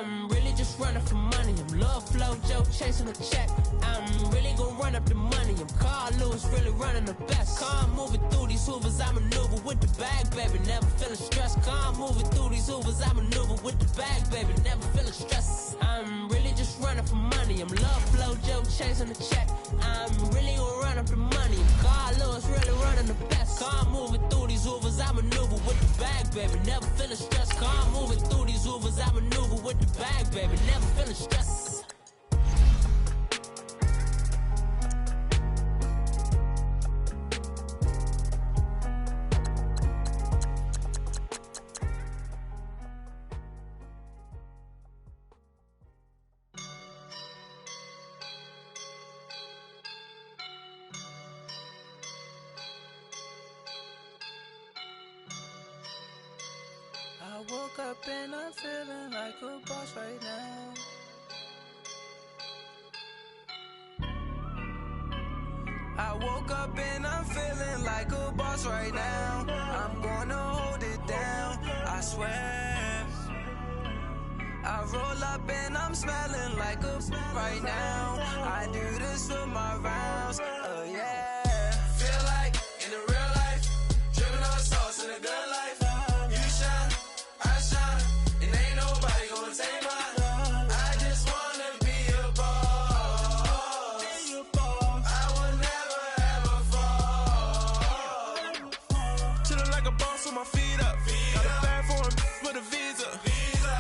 I'm really just running for money. I'm love flow, Joe chasing a check. I'm really gonna run up the money. I'm Carl Lewis, really running the best. Car moving through these Hoovers, I maneuver with the bag, baby. Never feeling stressed. Car moving through these Hoovers, I maneuver with the bag, baby. Never feeling stressed. I'm really just running for money. I'm love flow, Joe chasing a check. I'm really gonna run up the money. I'm Carl Lewis, really running the best. Car moving through these Hoovers, I maneuver with the bag, baby. Never feeling stressed. Car moving through these Hoovers, I maneuver with the bag, baby. Never feeling stressed. I woke up and I'm feeling like a boss right now. I woke up and I'm feeling like a boss right now. I'm gonna hold it down, I swear. I roll up and I'm smelling like a right now. I do this for my rounds, oh yeah. Feel like in the real life, dripping on sauce in the good life. You shine, I shine, and ain't nobody gonna take mine. I just wanna be a boss. I will never ever fall. Chillin' like a boss with my feet up. Got a bag for him with a visa.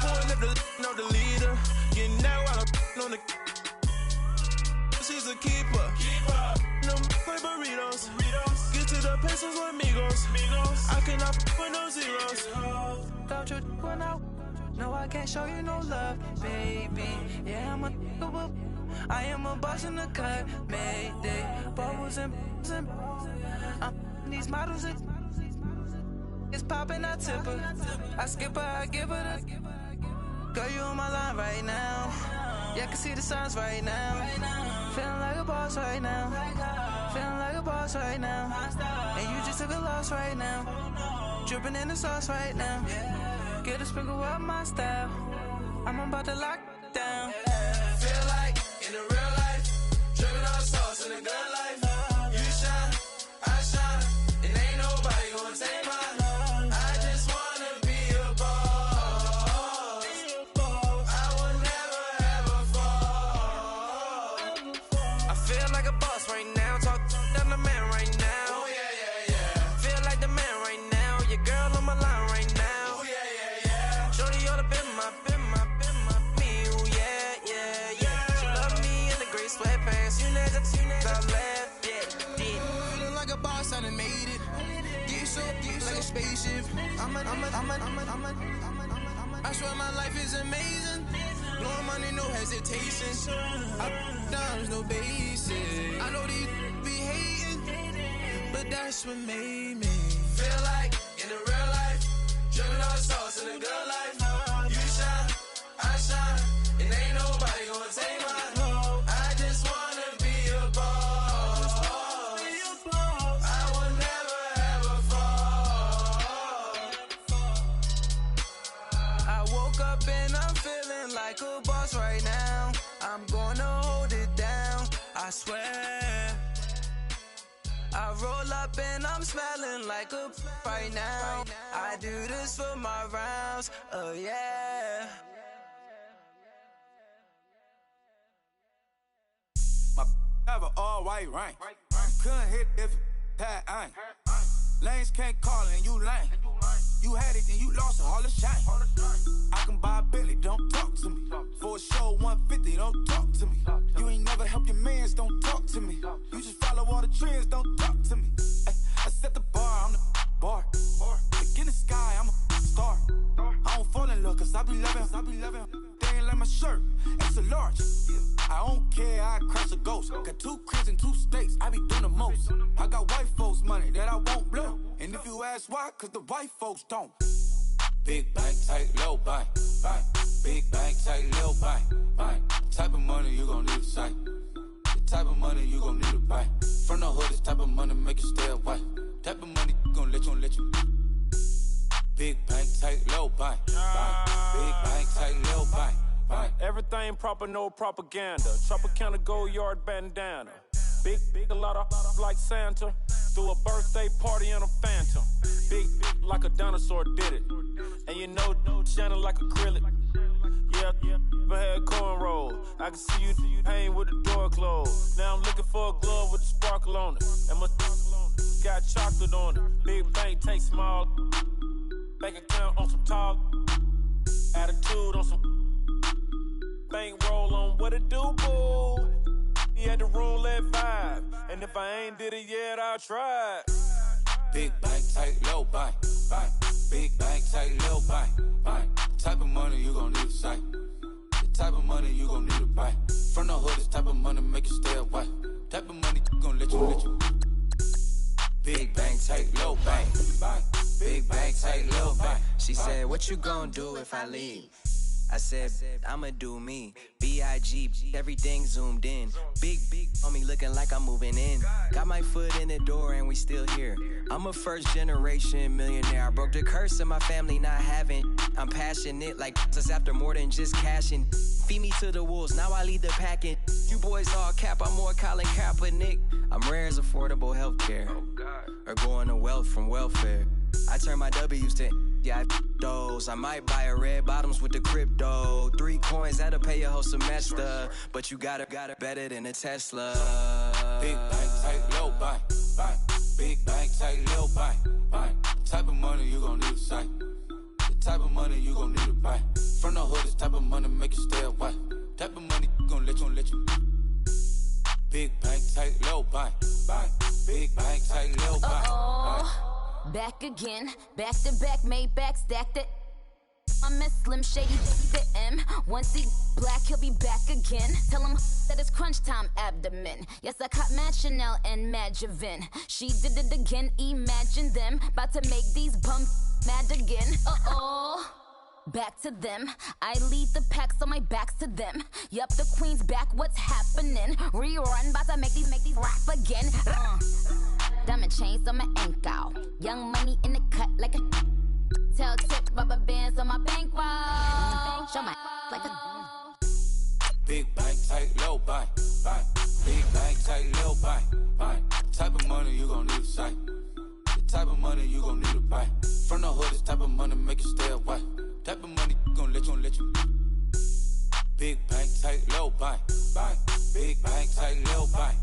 Pulling up the no the leader. Getting that while I'm on the. She's a keeper. No play burritos. Get to the pesos with amigos. I cannot with no zeros. Don't you run out? No, I can't show you no love, baby. Yeah, I am a boss in the cut. Mayday. Bubbles and these models. It's popping, I tip her. I skip her, I give her the. Girl, you on my line right now. Yeah, I can see the signs right now. Feeling like a boss right now. Feeling like a boss right now. And you just took a loss right now. Dripping in the sauce right now. Get a sprinkle up my style. I'm about to lock down. Feel like in the real life, dripping on sauce in the good life. You shine, I shine, and ain't nobody gonna take mine. Spaceship. I swear my life is amazing. Blowing money, no hesitation. Dimes, no basic. I know these be hating, but that's what made me feel like in the real life, dripping on sauce in the good life. You shine, I shine, and ain't nobody gonna take mine. I just wanna be a boss. Like a boss right now. I'm gonna hold it down, I swear. I roll up and I'm smelling like a right now. I do this for my rounds, oh yeah. My have an all white rank. Couldn't hit if it had ain't. Lanes can't call and you lame. You had it, then you lost it, all the shame. I can buy a Billy, don't talk to me. For a show 150, don't talk to me. You ain't never help your mans, don't talk to me. You just follow all the trends, don't talk to me. I set the bar, I'm the bar. Look in the sky, I'm a star. I don't fall in love, cause I be loving. They ain't like my shirt, extra large. I don't care, I crash a ghost. Got 2 cribs and 2 states, I be doing the most. I got white folks money that I won't blow. And if you ask why, cause the white folks don't. Big bank, tight, low bank, bank. Big bank, tight, low bank, bank. Type of money you gon' need to sight. The type of money you gon' need to buy. From the hood, this type of money make you stay away. Type of money gon' let you. Big bank, tight, low bank, bank. Big bank, tight, low bank, everything proper, no propaganda. Tropicana gold yard bandana. Big, a lot of like Santa. Threw a birthday party in a phantom. Big, like a dinosaur did it. And you know, shining like acrylic. Yeah, I had cornrows. I can see you hang with the door closed. Now I'm looking for a glove with a sparkle on it. And my got chocolate on it. Big bank take small. Bank account on some tall. Attitude on some. Bank roll on what it do, boo. He had the roulette vibe. And if I ain't did it yet, I'll try. Big bank, tight, low bank. Big bank, tight, low bank. Type of money you gon' need to sight. The type of money you gon' need to buy. From the hood, this type of money make you stay away. Type of money gon' let you. Big bank, tight, low bank. Big bank, tight, low bank. She said, what you gon' do if I leave? I said, I'ma do me. B.I.G. Everything zoomed in. Big on me looking like I'm moving in. Got my foot in the door and we still here. I'm a first generation millionaire. I broke the curse of my family not having. I'm passionate like us after more than just cashing. Feed me to the wolves, now I lead the packing. You boys all cap, I'm more Colin Kaepernick. I'm rare as affordable healthcare. Or going to wealth from welfare. I turn my W's to those. I might buy a red bottoms with the crypto. 3 coins, that'll pay your whole semester. But you got it better than a Tesla. Big bank, tight, low bank. Big bank, tight, low bank. Type of money you gon' need to sight. The type of money you gon' need to buy. From the hood, this type of money make you stay away. Type of money gon' let you. Big bank, tight, low bank. Big bank, tight, low bank. Back again, back to back, made back, stacked it. I'm a Slim Shady, the M. Once he black, he'll be back again. Tell him that it's crunch time abdomen. Yes, I caught Mad Chanel and Mad Javin. She did it again, imagine them. About to make these bums mad again. Back to them. I lead the pack, so my back's to them. Yup, the queen's back, what's happening? Rerun, about to make these rap again. Diamond chains on my ankle. Young money in the cut like a. Tell tip, rubber bands on my bankroll. Show my like a. Big bank, tight, low bank. Big bank, tight, low bank. Type of money you gon' need to sight. The type of money you gon' need to buy. From the hood, this type of money make you stay away. Type of money gon' let you. Big bank, tight, low bank. Big bank, tight, low bank.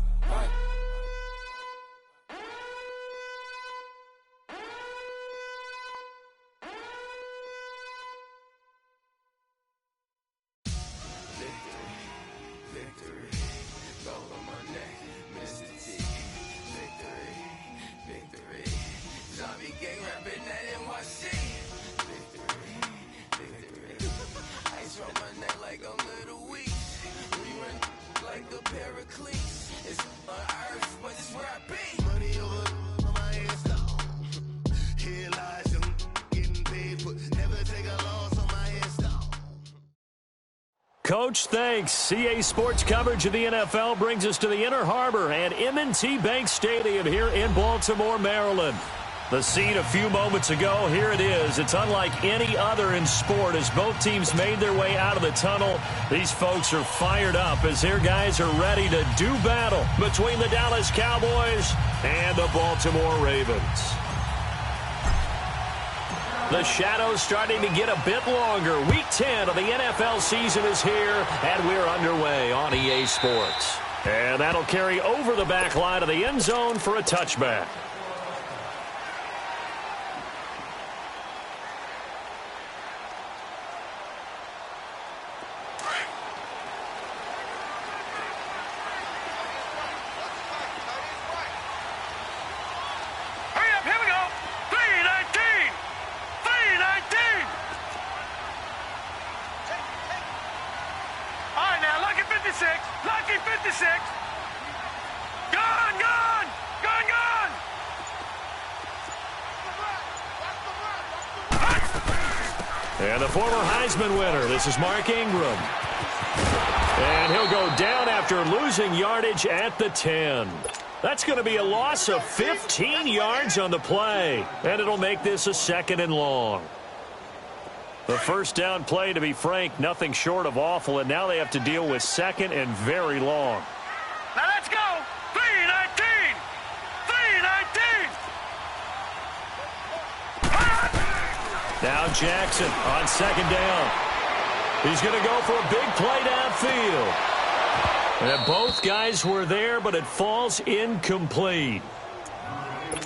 Coach, thanks. CA Sports coverage of the NFL brings us to the Inner Harbor and M&T Bank Stadium here in Baltimore, Maryland. The scene a few moments ago, here it is. It's unlike any other in sport as both teams made their way out of the tunnel. These folks are fired up as their guys are ready to do battle between the Dallas Cowboys and the Baltimore Ravens. The shadows starting to get a bit longer. Week 10 of the NFL season is here, and we're underway on EA Sports. And that'll carry over the back line of the end zone for a touchback. And the former Heisman winner, this is Mark Ingram. And he'll go down after losing yardage at the 10. That's going to be a loss of 15 yards on the play. And it'll make this a 2nd and long. The first down play, to be frank, nothing short of awful, and now they have to deal with second and very long. Now let's go! 3-19! 3-19! Now Jackson on second down. He's going to go for a big play downfield. And both guys were there, but it falls incomplete.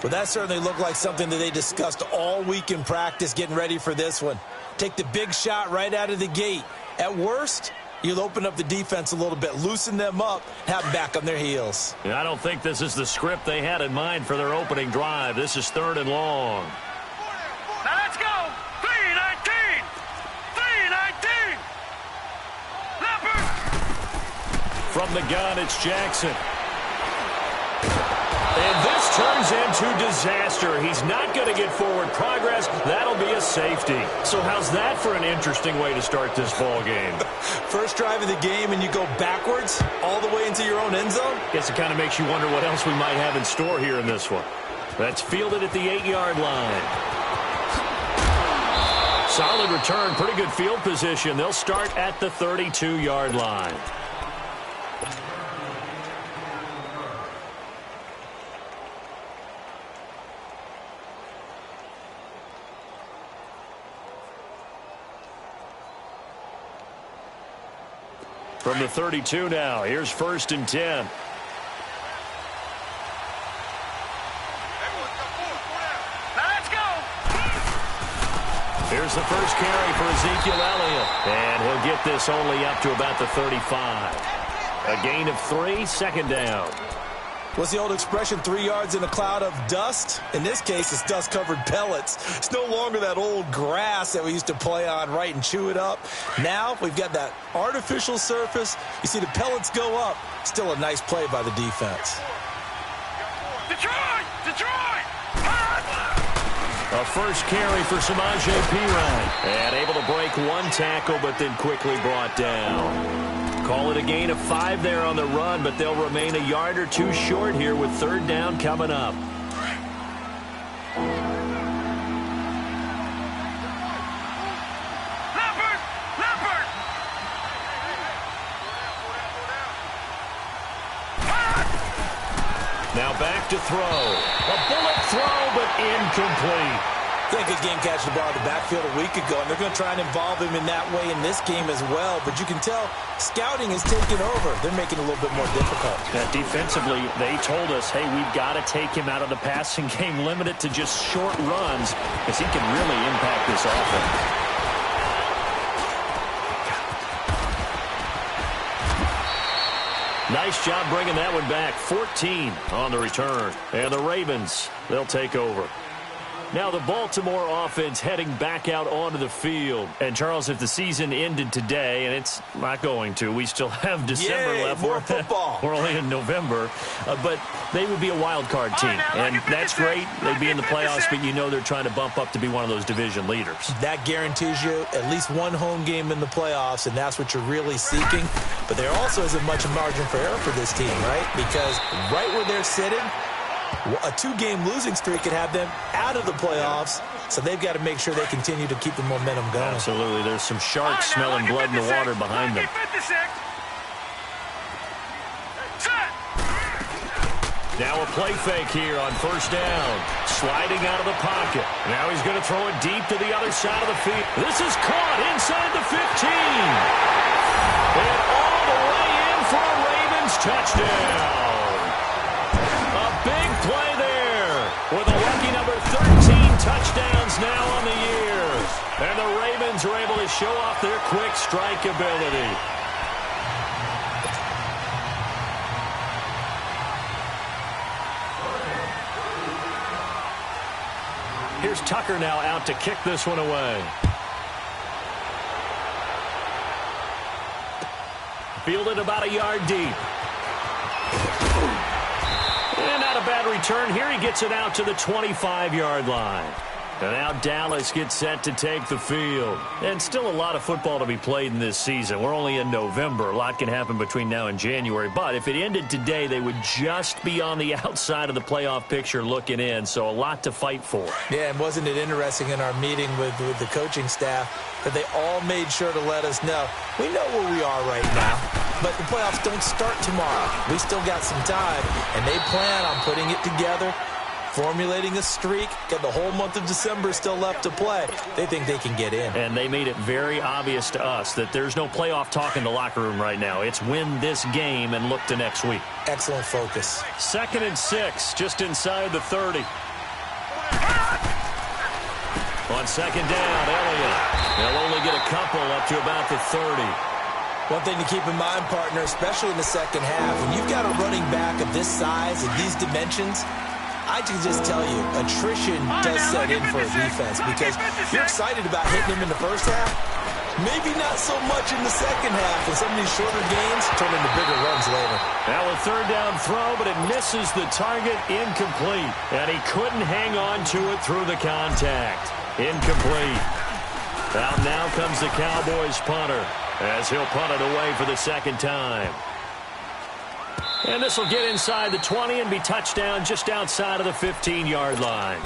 Well, that certainly looked like something that they discussed all week in practice getting ready for this one. Take the big shot right out of the gate. At worst, you'll open up the defense a little bit, loosen them up, have them back on their heels. I don't think this is the script they had in mind for their opening drive. This is 3rd and long. Now let's go! 3-19! 3-19! Leopard! From the gun, it's Jackson. And this turns into disaster. He's not going to get forward progress. That'll be a safety. So how's that for an interesting way to start this ball game? First drive of the game and you go backwards all the way into your own end zone? Guess it kind of makes you wonder what else we might have in store here in this one. That's fielded at the 8-yard line. Solid return, pretty good field position. They'll start at the 32-yard line. From the 32 now, here's 1st and 10. Now let's go! Here's the first carry for Ezekiel Elliott. And he'll get this only up to about the 35. A gain of 3, 2nd down. What's the old expression, 3 yards in a cloud of dust? In this case, it's dust-covered pellets. It's no longer that old grass that we used to play on, right, and chew it up. Now we've got that artificial surface. You see the pellets go up. Still a nice play by the defense. Detroit! Detroit! A first carry for Samaje Perine. And able to break one tackle, but then quickly brought down. Call it a gain of 5 there on the run, but they'll remain a yard or 2 short here with 3rd down coming up. Leopard! Leopard! Now back to throw. A bullet throw, but incomplete. They had a good game catching the ball in the backfield a week ago, and they're going to try and involve him in that way in this game as well. But you can tell scouting is taking over. They're making it a little bit more difficult. Defensively, they told us, hey, we've got to take him out of the passing game, limit it to just short runs, because he can really impact this offense. Nice job bringing that one back. 14 on the return. And the Ravens, they'll take over. Now the Baltimore offense heading back out onto the field. And, Charles, if the season ended today, and it's not going to, we still have December left. More football. We're only in November. But they would be a wild card team. And that's great. They'd be in the playoffs, but you know they're trying to bump up to be one of those division leaders. That guarantees you at least one home game in the playoffs, and that's what you're really seeking. But there also isn't much margin for error for this team, right? Because right where they're sitting, a 2-game losing streak could have them out of the playoffs, so they've got to make sure they continue to keep the momentum going. Absolutely. There's some sharks smelling blood in the water behind them. Now a play fake here on 1st down. Sliding out of the pocket. Now he's going to throw it deep to the other side of the field. This is caught inside the 15. And all the way in for a Ravens touchdown. A big play there with a lucky number 13 touchdowns now on the year. And the Ravens are able to show off their quick strike ability. Here's Tucker now out to kick this one away. Fielded about a yard deep. And not a bad return. Here he gets it out to the 25-yard line. And now Dallas gets set to take the field. And still a lot of football to be played in this season. We're only in November. A lot can happen between now and January. But if it ended today, they would just be on the outside of the playoff picture looking in. So a lot to fight for. Yeah, and wasn't it interesting in our meeting with the coaching staff that they all made sure to let us know, we know where we are right now, but the playoffs don't start tomorrow. We still got some time, and they plan on putting it together, formulating a streak, got the whole month of December still left to play. They think they can get in. And they made it very obvious to us that there's no playoff talk in the locker room right now. It's win this game and look to next week. Excellent focus. 2nd and 6, just inside the 30. On 2nd down, Elliott. They'll only get a couple up to about the 30. One thing to keep in mind, partner, especially in the second half, when you've got a running back of this size and these dimensions, I can just tell you, attrition does set in for a defense because you're excited about hitting him in the first half. Maybe not so much in the second half, and some of these shorter gains turn into bigger runs later. Now a 3rd down throw, but it misses the target, incomplete. And he couldn't hang on to it through the contact. Incomplete. Out now comes the Cowboys punter as he'll punt it away for the 2nd time. And this will get inside the 20 and be touchdown just outside of the 15-yard line.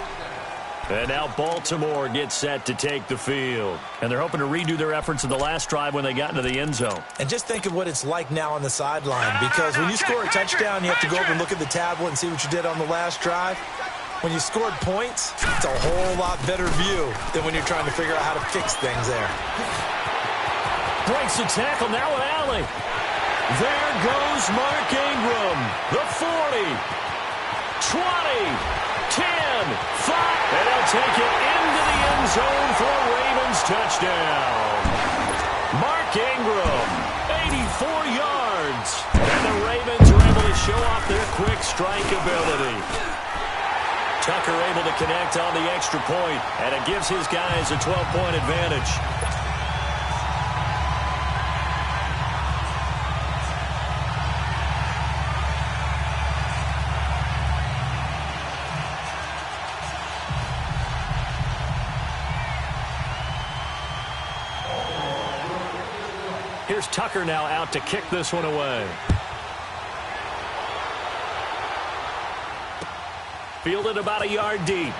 And now Baltimore gets set to take the field. And they're hoping to redo their efforts in the last drive when they got into the end zone. And just think of what it's like now on the sideline, because when you score a touchdown, you have to go over and look at the tablet and see what you did on the last drive. When you scored points, it's a whole lot better view than when you're trying to figure out how to fix things there. Breaks the tackle now with Alley. There goes Mark Ingram. The 40, 20, 10, 5. And they'll take it into the end zone for a Ravens touchdown. Mark Ingram, 84 yards. And the Ravens are able to show off their quick strike ability. Tucker able to connect on the extra point, and it gives his guys a 12-point advantage. Here's Tucker now out to kick this one away. Fielded about a yard deep.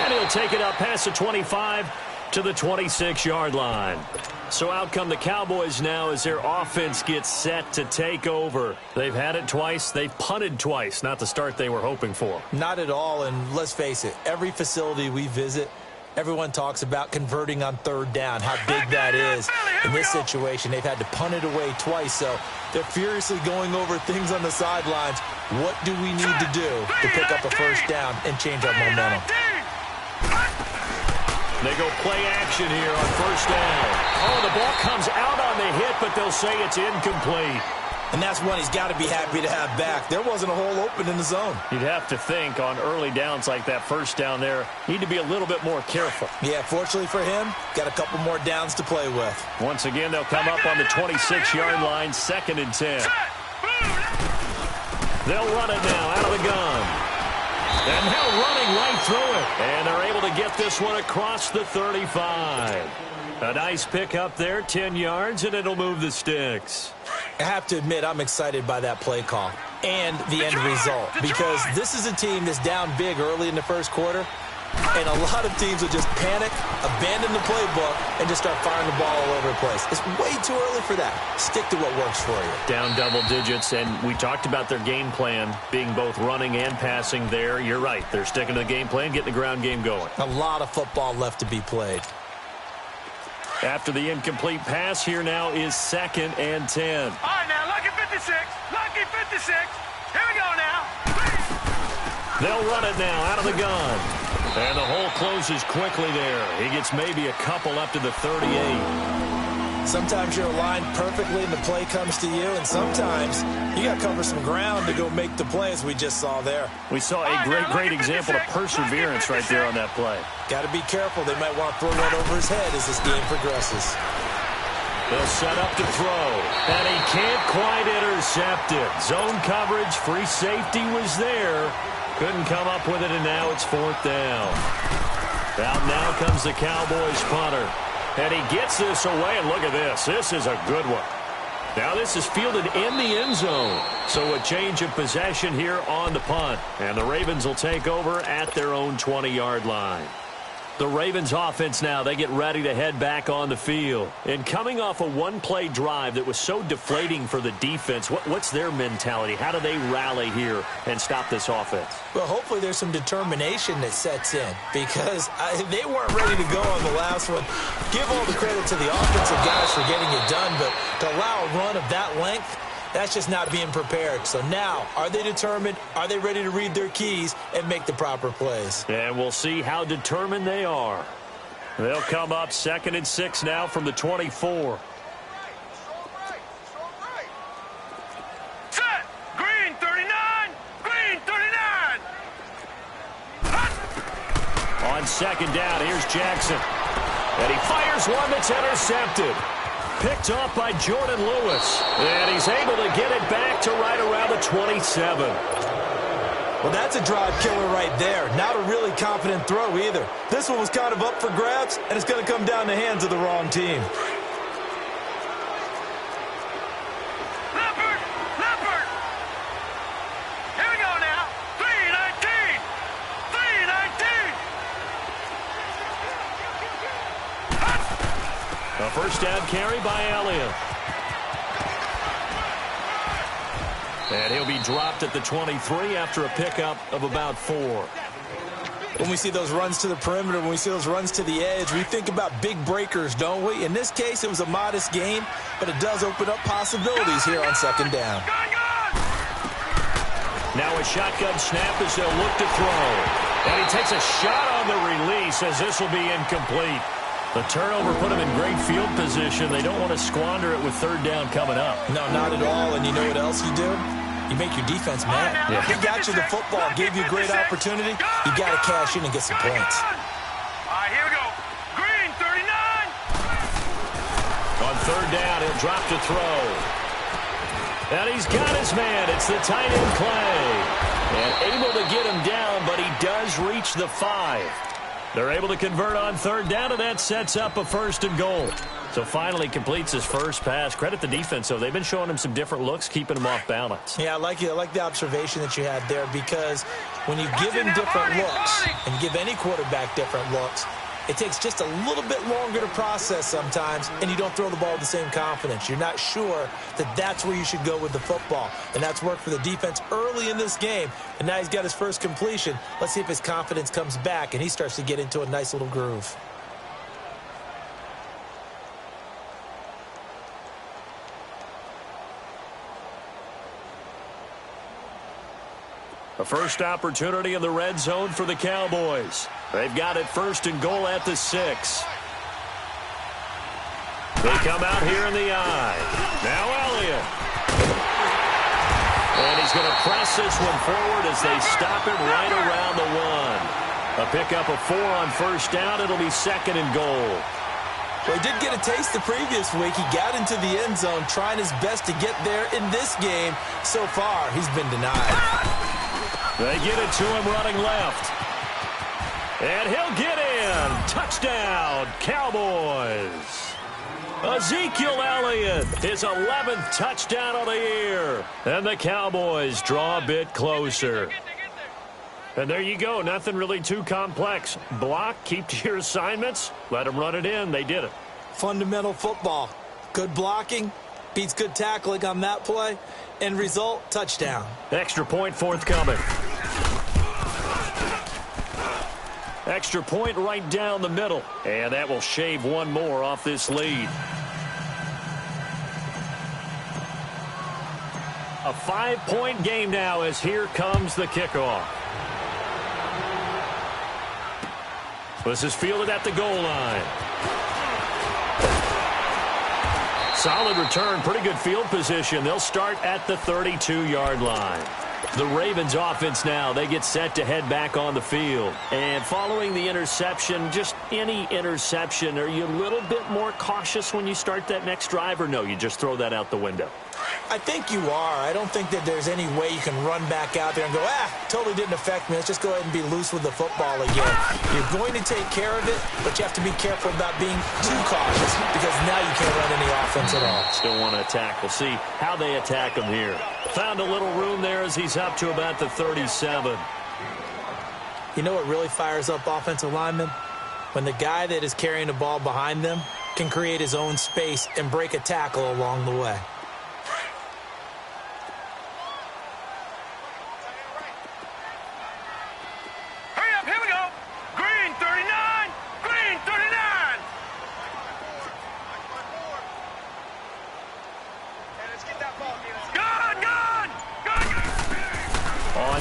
And he'll take it up past the 25 to the 26-yard line. So out come the Cowboys now as their offense gets set to take over. They've had it twice. They've punted twice. Not the start they were hoping for. Not at all, and let's face it, every facility we visit, everyone talks about converting on 3rd down, how big that is. In this situation, they've had to punt it away twice, so they're furiously going over things on the sidelines. What do we need to do to pick up a 1st down and change our momentum? They go play action here on 1st down. Oh, the ball comes out on the hit, but they'll say it's incomplete. And that's one he's got to be happy to have back. There wasn't a hole open in the zone. You'd have to think on early downs like that 1st down there, need to be a little bit more careful. Yeah, fortunately for him, got a couple more downs to play with. Once again, they'll come up on the 26-yard line, 2nd and 10. They'll run it now out of the gun. And now running right through it. And they're able to get this one across the 35. A nice pick up there, 10 yards, and it'll move the sticks. I have to admit, I'm excited by that play call and the end result, because this is a team that's down big early in the 1st quarter, and a lot of teams will just panic, abandon the playbook, and just start firing the ball all over the place. It's way too early for that. Stick to what works for you. Down double digits, and we talked about their game plan being both running and passing there. You're right. They're sticking to the game plan, getting the ground game going. A lot of football left to be played. After the incomplete pass, here now is 2nd and 10. All right, now, lucky 56. Lucky 56. Here we go now. They'll run it now out of the gun. And the hole closes quickly there. He gets maybe a couple up to the 38. Sometimes you're aligned perfectly and the play comes to you, and sometimes you got to cover some ground to go make the play, as we just saw there. We saw a great example of perseverance right there on that play. Got to be careful. They might want to throw one over his head as this game progresses. They'll set up to throw, and he can't quite intercept it. Zone coverage, free safety was there. Couldn't come up with it, and now it's 4th down. Out now comes the Cowboys punter. And he gets this away, and look at this. This is a good one. Now this is fielded in the end zone. So a change of possession here on the punt. And the Ravens will take over at their own 20-yard line. The Ravens offense now, they get ready to head back on the field. And coming off a one-play drive that was so deflating for the defense, what's their mentality? How do they rally here and stop this offense? Well, hopefully there's some determination that sets in because they weren't ready to go on the last one. Give all the credit to the offensive guys for getting it done, but to allow a run of that length, that's just not being prepared. So now, are they determined? Are they ready to read their keys and make the proper plays? And we'll see how determined they are. They'll come up 2nd and 6 now from the 24. Set! Green 39! Green 39! On 2nd down, here's Jackson. And he fires one that's intercepted. Picked off by Jordan Lewis. And he's able to get it back to right around the 27. Well, that's a drive killer right there. Not a really confident throw either. This one was kind of up for grabs, and it's going to come down the hands of the wrong team. Leopard! Leopard! Here we go now. 319! 319! A first down carry by Elliott. And he'll be dropped at the 23 after a pickup of about 4. When we see those runs to the perimeter, when we see those runs to the edge, we think about big breakers, don't we? In this case, it was a modest gain, but it does open up possibilities here on 2nd down. Now a shotgun snap as they'll look to throw. And he takes a shot on the release as this will be incomplete. The turnover put him in great field position. They don't want to squander it with 3rd down coming up. No, not at all. And you know what else you do? You make your defense mad. Yeah. He got you the football, gave you a great opportunity. You got to cash in and get some points. All right, here we go. Green 39! On 3rd down, he'll drop to throw. And he's got his man. It's the tight end Clay. And able to get him down, but he does reach the 5. They're able to convert on 3rd down, and that sets up a 1st and goal. So finally completes his first pass. Credit the defense, though. They've been showing him some different looks, keeping him off balance. Yeah, I like the observation that you had there because when you give him different looks and give any quarterback different looks, it takes just a little bit longer to process sometimes, and you don't throw the ball with the same confidence. You're not sure that that's where you should go with the football, and that's worked for the defense early in this game, and now he's got his first completion. Let's see if his confidence comes back, and he starts to get into a nice little groove. A first opportunity in the red zone for the Cowboys. They've got it 1st and goal at the 6. They come out here in the I. Now Elliott. And he's going to press this one forward as they stop it right around the 1. A pickup of 4 on 1st down. It'll be 2nd and goal. Well, he did get a taste the previous week. He got into the end zone trying his best to get there in this game. So far, he's been denied. They get it to him running left. And he'll get in. Touchdown, Cowboys. Ezekiel Elliott, his 11th touchdown of the year. And the Cowboys draw a bit closer. And there you go. Nothing really too complex. Block, keep to your assignments, let them run it in. They did it. Fundamental football. Good blocking beats good tackling on that play. End result, touchdown. Extra point forthcoming. Extra point right down the middle. And that will shave one more off this lead. A 5-point game now as here comes the kickoff. This is fielded at the goal line. Solid return, pretty good field position. They'll start at the 32-yard line. The Ravens offense now, they get set to head back on the field. And following the interception, just any interception, are you a little bit more cautious when you start that next drive, or no, you just throw that out the window? I think you are. I don't think that there's any way you can run back out there and go, totally didn't affect me. Let's just go ahead and be loose with the football again. You're going to take care of it, but you have to be careful about being too cautious because now you can't run any offense at all. Still want to attack. We'll see how they attack him here. Found a little room there as he's up to about the 37. You know what really fires up offensive linemen? When the guy that is carrying the ball behind them can create his own space and break a tackle along the way.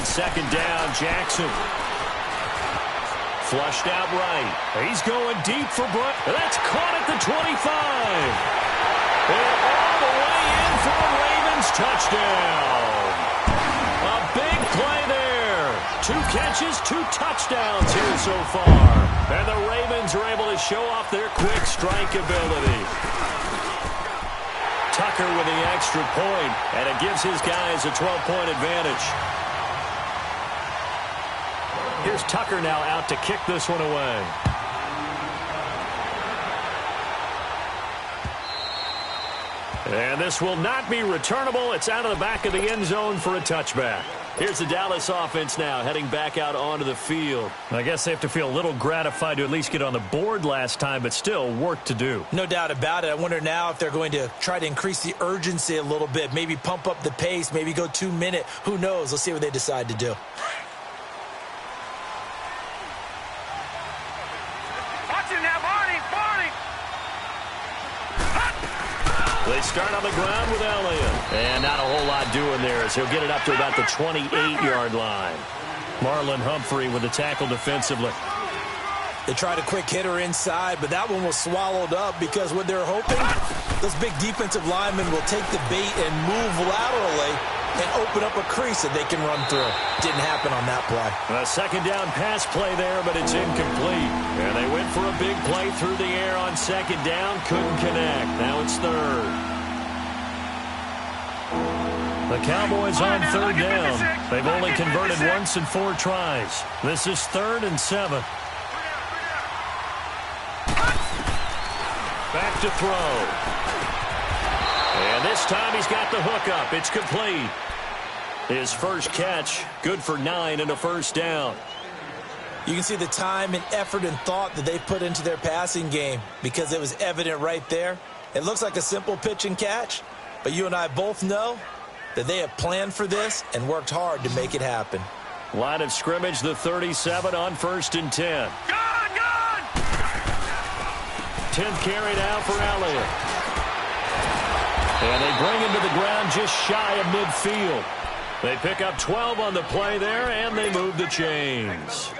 Second down, Jackson. Flushed out right. He's going deep for Bryant. That's caught at the 25. And all the way in for a Ravens touchdown. A big play there. 2 catches, 2 touchdowns here so far. And the Ravens are able to show off their quick strike ability. Tucker with the extra point, and it gives his guys a 12-point advantage. Here's Tucker now out to kick this one away. And this will not be returnable. It's out of the back of the end zone for a touchback. Here's the Dallas offense now heading back out onto the field. I guess they have to feel a little gratified to at least get on the board last time, but still work to do. No doubt about it. I wonder now if they're going to try to increase the urgency a little bit, maybe pump up the pace, maybe go 2-minute. Who knows? Let's see what they decide to do. They start on the ground with Elliott. And not a whole lot doing there as he'll get it up to about the 28-yard line. Marlon Humphrey with the tackle defensively. They tried a quick hitter inside, but that one was swallowed up because what they're hoping, those big defensive linemen will take the bait and move laterally and open up a crease that they can run through. Didn't happen on that play. A second down pass play there, but it's incomplete. And they went for a big play through the air on second down. Couldn't connect. Now it's third. The Cowboys on third down. They've only converted once in 4 tries. This is 3rd and 7. Back to throw. And this time he's got the hook up. It's complete. His first catch, good for 9 and a first down. You can see the time and effort and thought that they put into their passing game because it was evident right there. It looks like a simple pitch and catch, but you and I both know that they have planned for this and worked hard to make it happen. Line of scrimmage, the 37 on 1st and 10. 10th carry now for Elliott. And they bring him to the ground just shy of midfield. They pick up 12 on the play there, and they move the chains.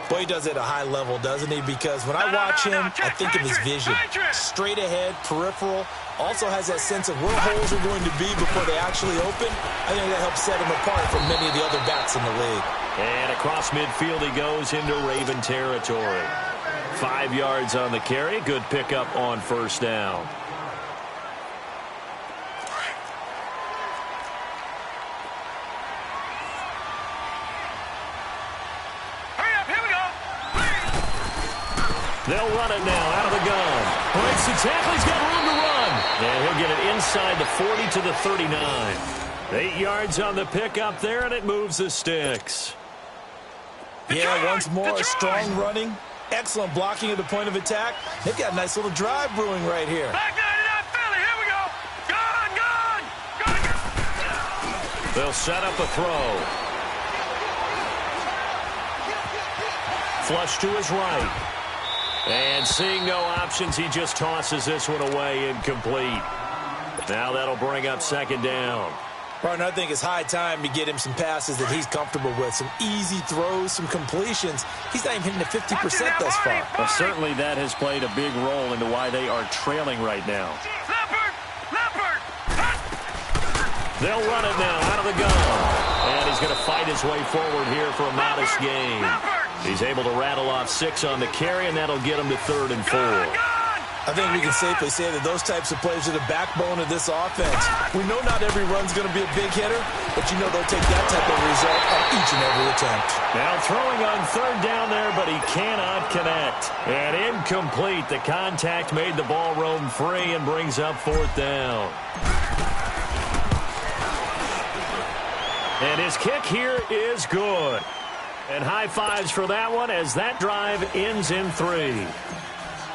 Boy, he does it at a high level, doesn't he? Because when I watch him, I think of his vision. Straight ahead, peripheral. Also has that sense of where holes are going to be before they actually open. I think that helps set him apart from many of the other backs in the league. And across midfield he goes into Raven territory. 5 yards on the carry. Good pickup on first down. They'll run it now out of the gun. Breaks the tackle. He's got room to run. And he'll get it inside the 40 to the 39. 8 yards on the pickup there, and it moves the sticks. Yeah, once more, strong running. Excellent blocking at the point of attack. They've got a nice little drive brewing right here. Back 99 Philly. Here we go. Gun. They'll set up a throw. Flush to his right. And seeing no options, he just tosses this one away, incomplete. Now that'll bring up second down. Partner, I think it's high time to get him some passes that he's comfortable with. Some easy throws, some completions. He's not even hitting the 50% thus far. Well, certainly that has played a big role into why they are trailing right now. Leopard. They'll run it now out of the gun. And he's going to fight his way forward here for a modest gain. He's able to rattle off 6 on the carry, and that'll get him to 3rd and 4. I think we can safely say that those types of plays are the backbone of this offense. We know not every run's going to be a big hitter, but you know they'll take that type of result on each and every attempt. Now throwing on third down there, but he cannot connect. And incomplete. The contact made the ball roam free and brings up fourth down. And his kick here is good. And high fives for that one as that drive ends in 3.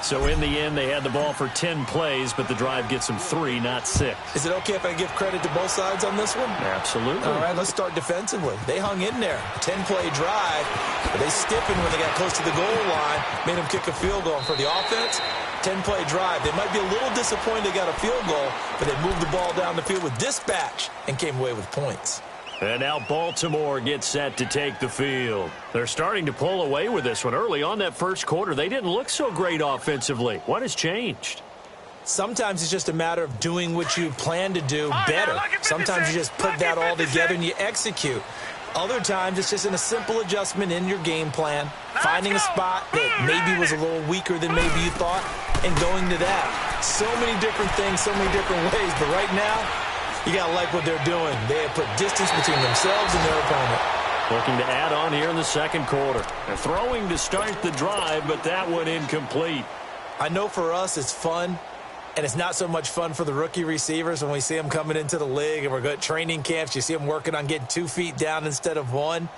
So in the end, they had the ball for 10 plays, but the drive gets them 3, not 6. Is it okay if I give credit to both sides on this one? Absolutely. All right, let's start defensively. They hung in there. 10-play drive, but they stiffened when they got close to the goal line, made them kick a field goal. And for the offense, 10-play drive. They might be a little disappointed they got a field goal, but they moved the ball down the field with dispatch and came away with points. And now Baltimore gets set to take the field. They're starting to pull away with this one. Early on that first quarter, they didn't look so great offensively. What has changed? Sometimes it's just a matter of doing what you plan to do better. Sometimes you just put that all together and you execute. Other times it's just in a simple adjustment in your game plan, finding a spot that maybe was a little weaker than maybe you thought, and going to that. So many different things, so many different ways, but right now, you got to like what they're doing. They have put distance between themselves and their opponent. Looking to add on here in the second quarter. They're throwing to start the drive, but that one incomplete. I know for us it's fun, and it's not so much fun for the rookie receivers when we see them coming into the league and we're going to training camps. You see them working on getting 2 feet down instead of 1.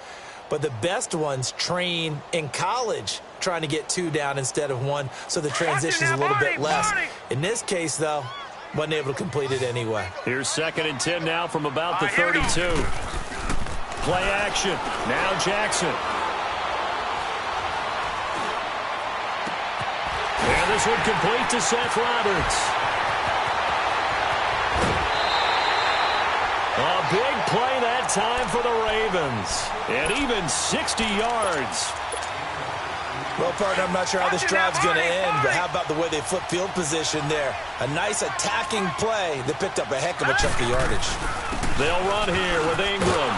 But the best ones train in college trying to get 2 down instead of 1, so the transition's a little bit less. In this case, though, wasn't able to complete it anyway. Here's 2nd and 10 now from about the 32. Play action. Now Jackson. And this one complete to Seth Roberts. A big play that time for the Ravens. And even 60 yards. Well, partner, I'm not sure how this drive's going to end, but how about the way they flip field position there? A nice attacking play that picked up a heck of a chunk of yardage. They'll run here with Ingram.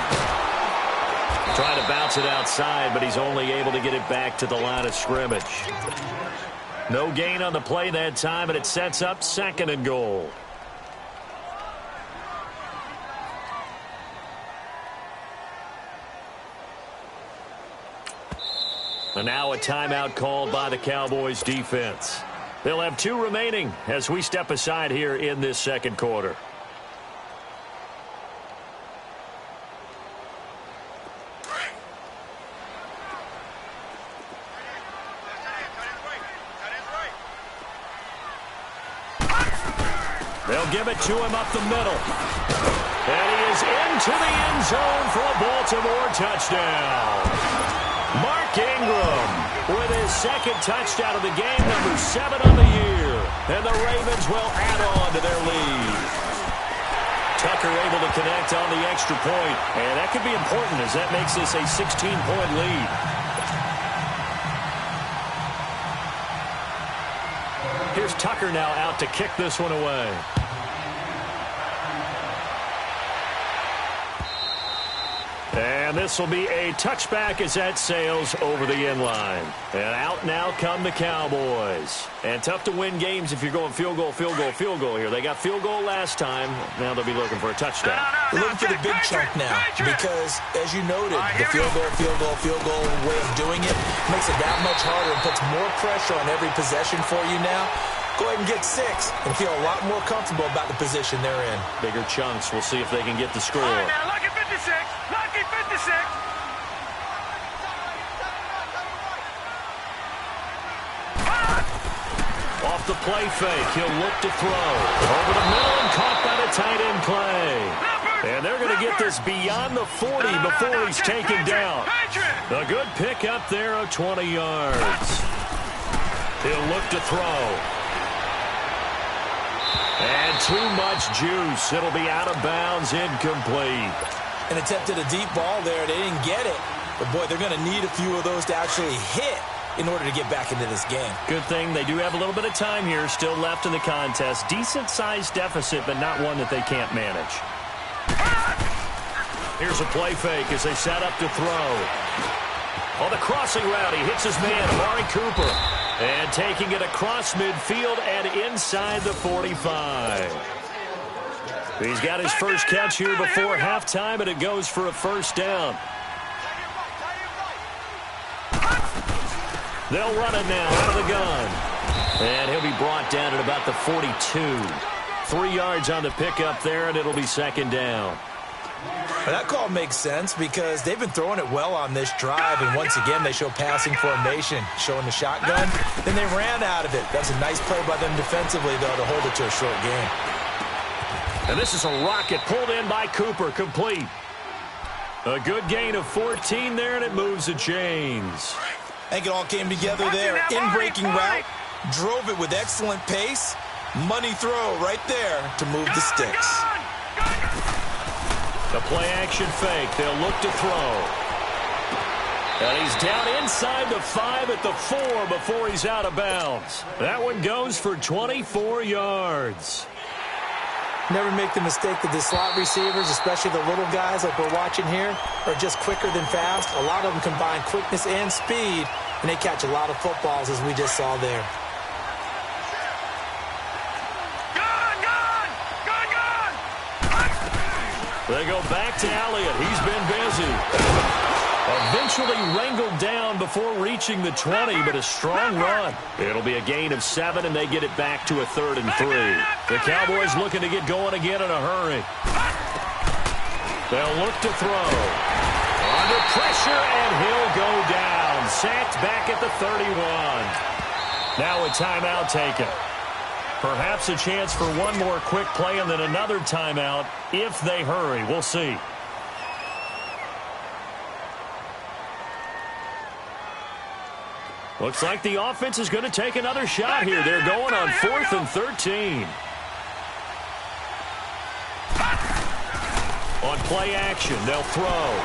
Trying to bounce it outside, but he's only able to get it back to the line of scrimmage. No gain on the play that time, and it sets up 2nd and goal. And now a timeout called by the Cowboys defense. They'll have 2 remaining as we step aside here in this second quarter. They'll give it to him up the middle. And he is into the end zone for a Baltimore touchdown. Mark Ingram with his 2nd touchdown of the game, number 7 on the year. And the Ravens will add on to their lead. Tucker able to connect on the extra point. And that could be important as that makes this a 16-point lead. Here's Tucker now out to kick this one away. And this will be a touchback as that sails over the end line. And out now come the Cowboys. And tough to win games if you're going field goal, field goal, field goal here. They got field goal last time. Now they'll be looking for a touchdown. They're looking for the big chunk now because, as you noted, the field goal way of doing it makes it that much harder and puts more pressure on every possession for you now. Go ahead and get 6 and feel a lot more comfortable about the position they're in. Bigger chunks. We'll see if they can get the score. All right, now, lucky 56. Lucky 56. Off the play fake, he'll look to throw. Over the middle and caught by the tight end play. And they're going to get this beyond the 40 before he's taken down. A good pick up there of 20 yards. He'll look to throw. And too much juice. It'll be out of bounds, incomplete. And attempted a deep ball there. They didn't get it. But, boy, they're going to need a few of those to actually hit in order to get back into this game. Good thing they do have a little bit of time here still left in the contest. Decent-sized deficit, but not one that they can't manage. Here's a play fake as they set up to throw. On the crossing route, he hits his man, Amari Cooper. And taking it across midfield and inside the 45. He's got his first catch here before halftime, and it goes for a first down. They'll run it now out of the gun. And he'll be brought down at about the 42. 3 yards on the pickup there, and it'll be second down. That call makes sense because they've been throwing it well on this drive, and once again they show passing formation, showing the shotgun. Then they ran out of it. That's a nice play by them defensively, though, to hold it to a short game. And this is a rocket pulled in by Cooper, complete. A good gain of 14 there, and it moves the chains. I think it all came together there. In-breaking route, drove it with excellent pace. Money throw right there to move the sticks. The play-action fake. They'll look to throw. And he's down inside the 5 at the 4 before he's out of bounds. That one goes for 24 yards. Never make the mistake that the slot receivers, especially the little guys like we're watching here, are just quicker than fast. A lot of them combine quickness and speed, and they catch a lot of footballs, as we just saw there. They go back to Elliott. He's been busy. Eventually wrangled down before reaching the 20, but a strong run. It'll be a gain of 7, and they get it back to a 3rd and 3. The Cowboys looking to get going again in a hurry. They'll look to throw. Under pressure, and he'll go down. Sacked back at the 31. Now a timeout taken. Perhaps a chance for one more quick play and then another timeout if they hurry. We'll see. Looks like the offense is going to take another shot here. They're going on 4th and 13. On play action, they'll throw.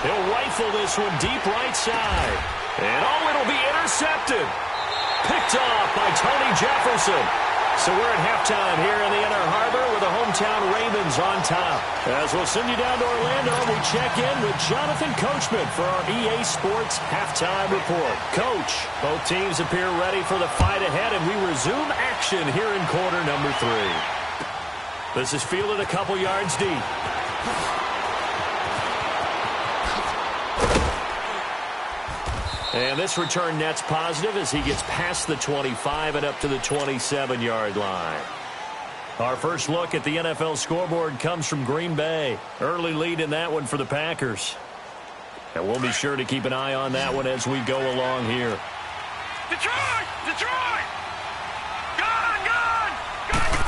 He'll rifle this one deep right side. And oh, it'll be intercepted. Picked off by Tony Jefferson. So we're at halftime here in the Inner Harbor with the hometown Ravens on top. As we'll send you down to Orlando, we check in with Jonathan Coachman for our EA Sports Halftime Report. Coach, both teams appear ready for the fight ahead, and we resume action here in quarter number 3. This is fielded a couple yards deep. And this return net's positive as he gets past the 25 and up to the 27-yard line. Our first look at the NFL scoreboard comes from Green Bay. Early lead in that one for the Packers. And we'll be sure to keep an eye on that one as we go along here. Detroit! Detroit! Gone! Gone! Gone!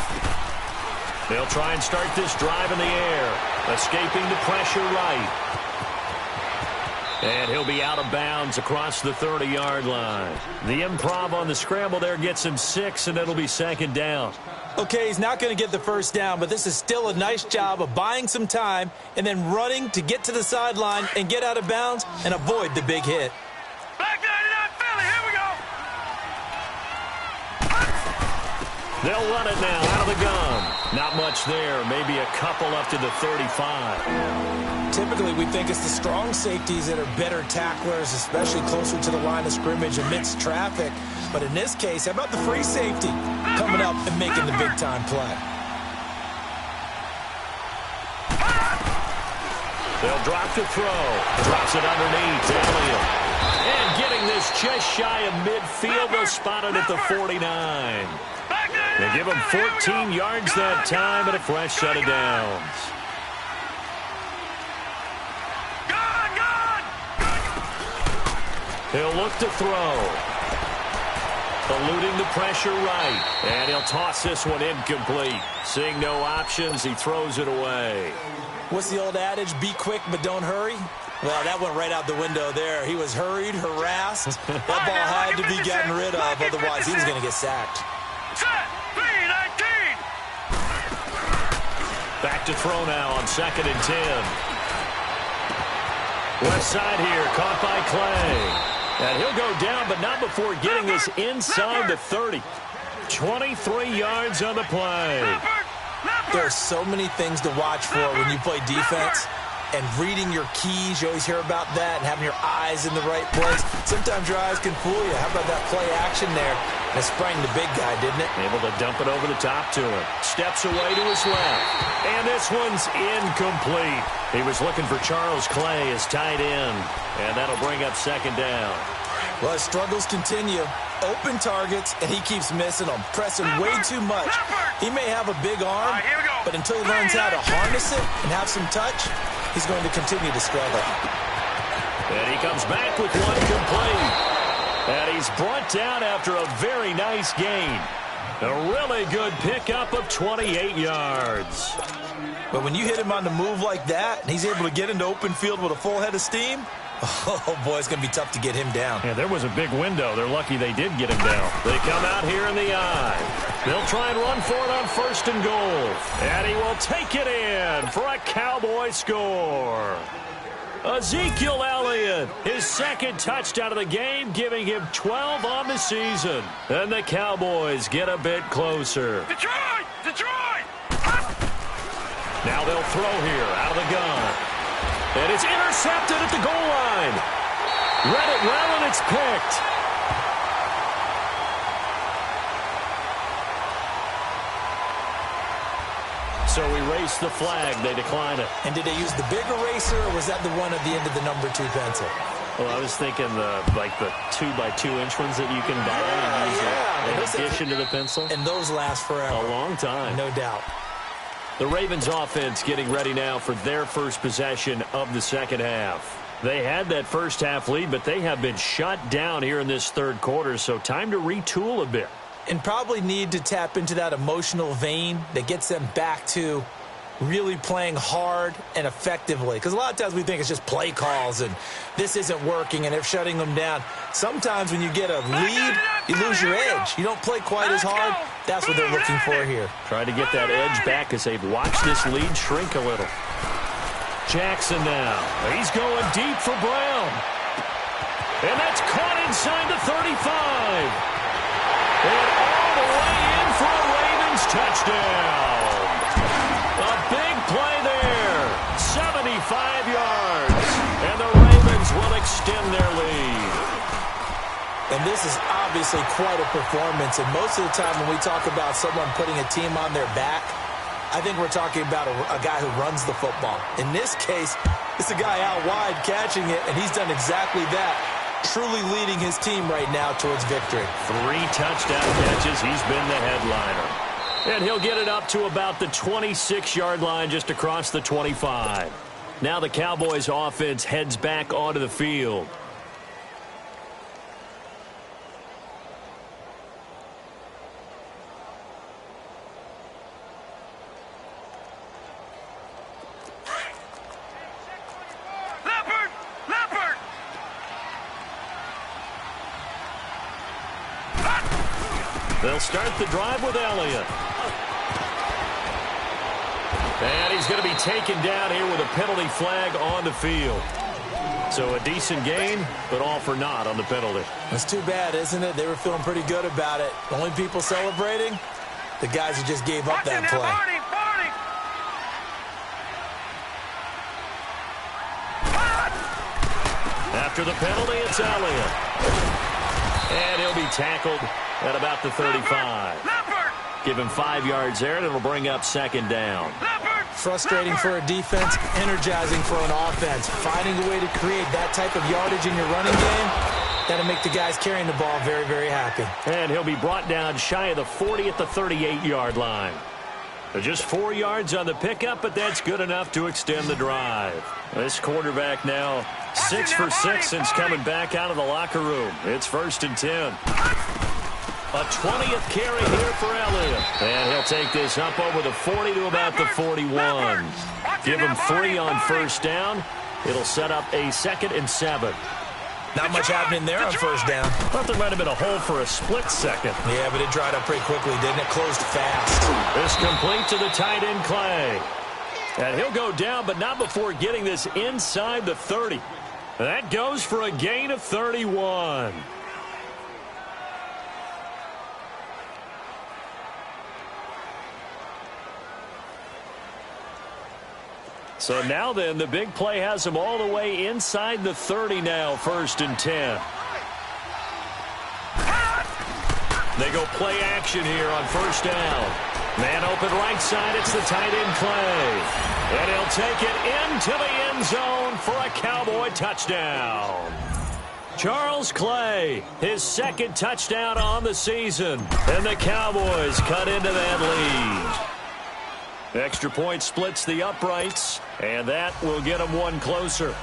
They'll try and start this drive in the air. Escaping the pressure right. And he'll be out of bounds across the 30-yard line. The improv on the scramble there gets him 6, and it'll be second down. Okay, he's not going to get the first down, but this is still a nice job of buying some time and then running to get to the sideline and get out of bounds and avoid the big hit. Back 99 Philly, here we go! They'll run it now out of the gun. Not much there, maybe a couple up to the 35. Typically, we think it's the strong safeties that are better tacklers, especially closer to the line of scrimmage amidst traffic. But in this case, how about the free safety coming up and making the big-time play? They'll drop to throw. Drops it underneath to Elliott. And getting this just shy of midfield, they'll spot it at the 49. They give him 14 yards that time and a fresh set of downs. He'll look to throw. Eluding the pressure right. And he'll toss this one incomplete. Seeing no options, he throws it away. What's the old adage? Be quick, but don't hurry? Well, that went right out the window there. He was hurried, harassed. That ball had to be gotten rid of, otherwise he was going to get sacked. Set! 3-19! Back to throw now on 2nd and 10. Left side here, caught by Clay. And he'll go down, but not before getting this inside the 30. 23 yards on the play. There are so many things to watch for when you play defense. and reading your keys. You always hear about that, and having your eyes in the right place. Sometimes your eyes can fool you. How about that play action there? And it sprang the big guy, didn't it? Able to dump it over the top to him. Steps away to his left. And this one's incomplete. He was looking for Charles Clay as tight end. And that'll bring up second down. Well, his struggles continue. Open targets, and he keeps missing them, pressing way too much. He may have a big arm, but until he learns how to harness it and have some touch, he's going to continue to struggle. And he comes back with one complete. And he's brought down after a very nice gain. A really good pickup of 28 yards. But when you hit him on the move like that, and he's able to get into open field with a full head of steam, oh, boy, it's going to be tough to get him down. Yeah, there was a big window. They're lucky they did get him down. They come out here in the eye. They'll try and run for it on 1st and goal. And he will take it in for a Cowboy score. Ezekiel Elliott, his second touchdown of the game, giving him 12 on the season. And the Cowboys get a bit closer. Detroit! Detroit! Now they'll throw here out of the gun. And it's intercepted at the goal line. Read it well, and it's picked. So erase the flag. They decline it. And did they use the big eraser, or was that the one at the end of the number 2 pencil? Well, I was thinking the 2x2-inch ones that you can buy and use in addition to the pencil. And those last forever. A long time. No doubt. The Ravens offense getting ready now for their first possession of the second half. They had that first half lead, but they have been shut down here in this third quarter, so time to retool a bit. And probably need to tap into that emotional vein that gets them back to really playing hard and effectively. Because a lot of times we think it's just play calls and this isn't working and they're shutting them down. Sometimes when you get a lead, you lose your edge. You don't play quite as hard. That's what they're looking for here. Trying to get that edge back as they've watched this lead shrink a little. Jackson now. He's going deep for Brown. And that's caught inside the 35. And all the way in for a Ravens touchdown. A big play there. 75 yards. And the Ravens will extend their lead. And this is obviously quite a performance. And most of the time when we talk about someone putting a team on their back, I think we're talking about a guy who runs the football. In this case, it's a guy out wide catching it, and he's done exactly that, truly leading his team right now towards victory. 3 touchdown catches. He's been the headliner. And he'll get it up to about the 26-yard line just across the 25. Now the Cowboys offense heads back onto the field. They'll start the drive with Elliott. And he's going to be taken down here with a penalty flag on the field. So a decent gain, but all for naught on the penalty. That's too bad, isn't it? They were feeling pretty good about it. The only people celebrating, the guys who just gave up that play. After the penalty, it's Elliott. And he'll be tackled at about the 35. Give him 5 yards there, and it'll bring up second down. Frustrating for a defense, energizing for an offense. Finding a way to create that type of yardage in your running game, that'll make the guys carrying the ball very, very happy. And he'll be brought down shy of the 40 at the 38-yard line. Just 4 yards on the pickup, but that's good enough to extend the drive. This quarterback now 6 for 6 since coming back out of the locker room. It's 1st and 10. A 20th carry here for Elliott. And he'll take this up over the 40 to about the 41. Give him 3 on first down. It'll set up a 2nd and 7. Not much happening there on first down. Thought there might have been a hole for a split second. Yeah, but it dried up pretty quickly, didn't it? Closed fast. This complete to the tight end, Clay. And he'll go down, but not before getting this inside the 30. That goes for a gain of 31. So now then, the big play has them all the way inside the 30 now, 1st and 10. They go play action here on 1st down. Man open right side, it's the tight end Clay. And he'll take it into the end zone for a Cowboy touchdown. Charles Clay, his 2nd touchdown on the season. And the Cowboys cut into that lead. Extra point splits the uprights, and that will get them one closer.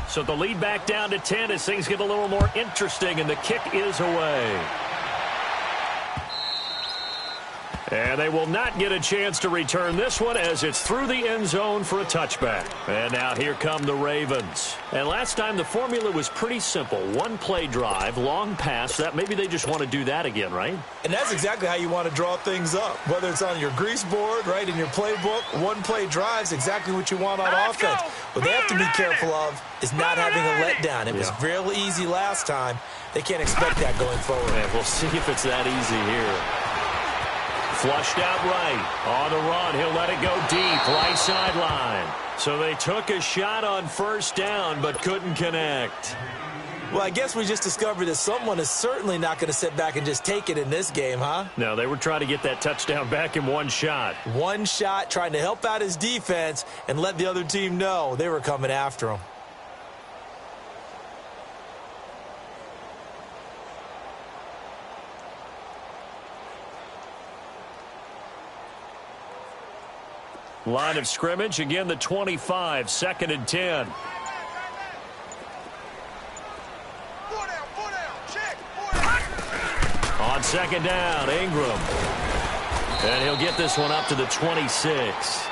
So the lead back down to 10 as things get a little more interesting, and the kick is away. And they will not get a chance to return this one as it's through the end zone for a touchback. And now here come the Ravens. And last time the formula was pretty simple. One play drive, long pass. That maybe they just want to do that again, right? And that's exactly how you want to draw things up. Whether it's on your grease board, right, in your playbook, one play drive is exactly what you want on offense. What they have to be careful of is not having a letdown. It was real easy last time. They can't expect that going forward. And we'll see if it's that easy here. Flushed out right. On the run, he'll let it go deep, right sideline. So they took a shot on 1st down, but couldn't connect. Well, I guess we just discovered that someone is certainly not going to sit back and just take it in this game, huh? No, they were trying to get that touchdown back in one shot. One shot, trying to help out his defense and let the other team know they were coming after him. Line of scrimmage, again the 25, 2nd and 10. On 2nd down, Ingram. And he'll get this one up to the 26.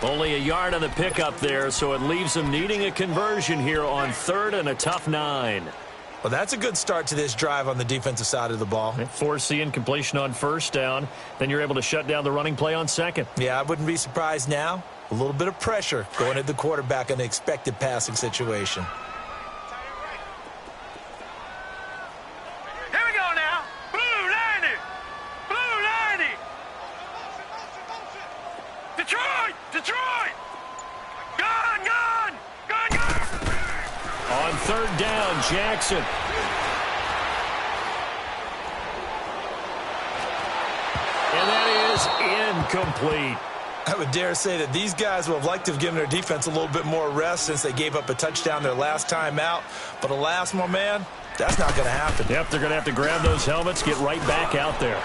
Only a yard on the pickup there, so it leaves them needing a conversion here on 3rd and a tough 9. Well, that's a good start to this drive on the defensive side of the ball. Force the incompletion on 1st down. Then you're able to shut down the running play on 2nd. Yeah, I wouldn't be surprised now. A little bit of pressure going at the quarterback in an expected passing situation. Here we go now. Blue 90. Blue 90. Detroit. Detroit. Gun, gun. Gun, gun. On 3rd down, Jackson. And that is incomplete. I would dare say that these guys would have liked to have given their defense a little bit more rest since they gave up a touchdown their last time out. But alas, my man, that's not going to happen. Yep, they're going to have to grab those helmets, get right back out there.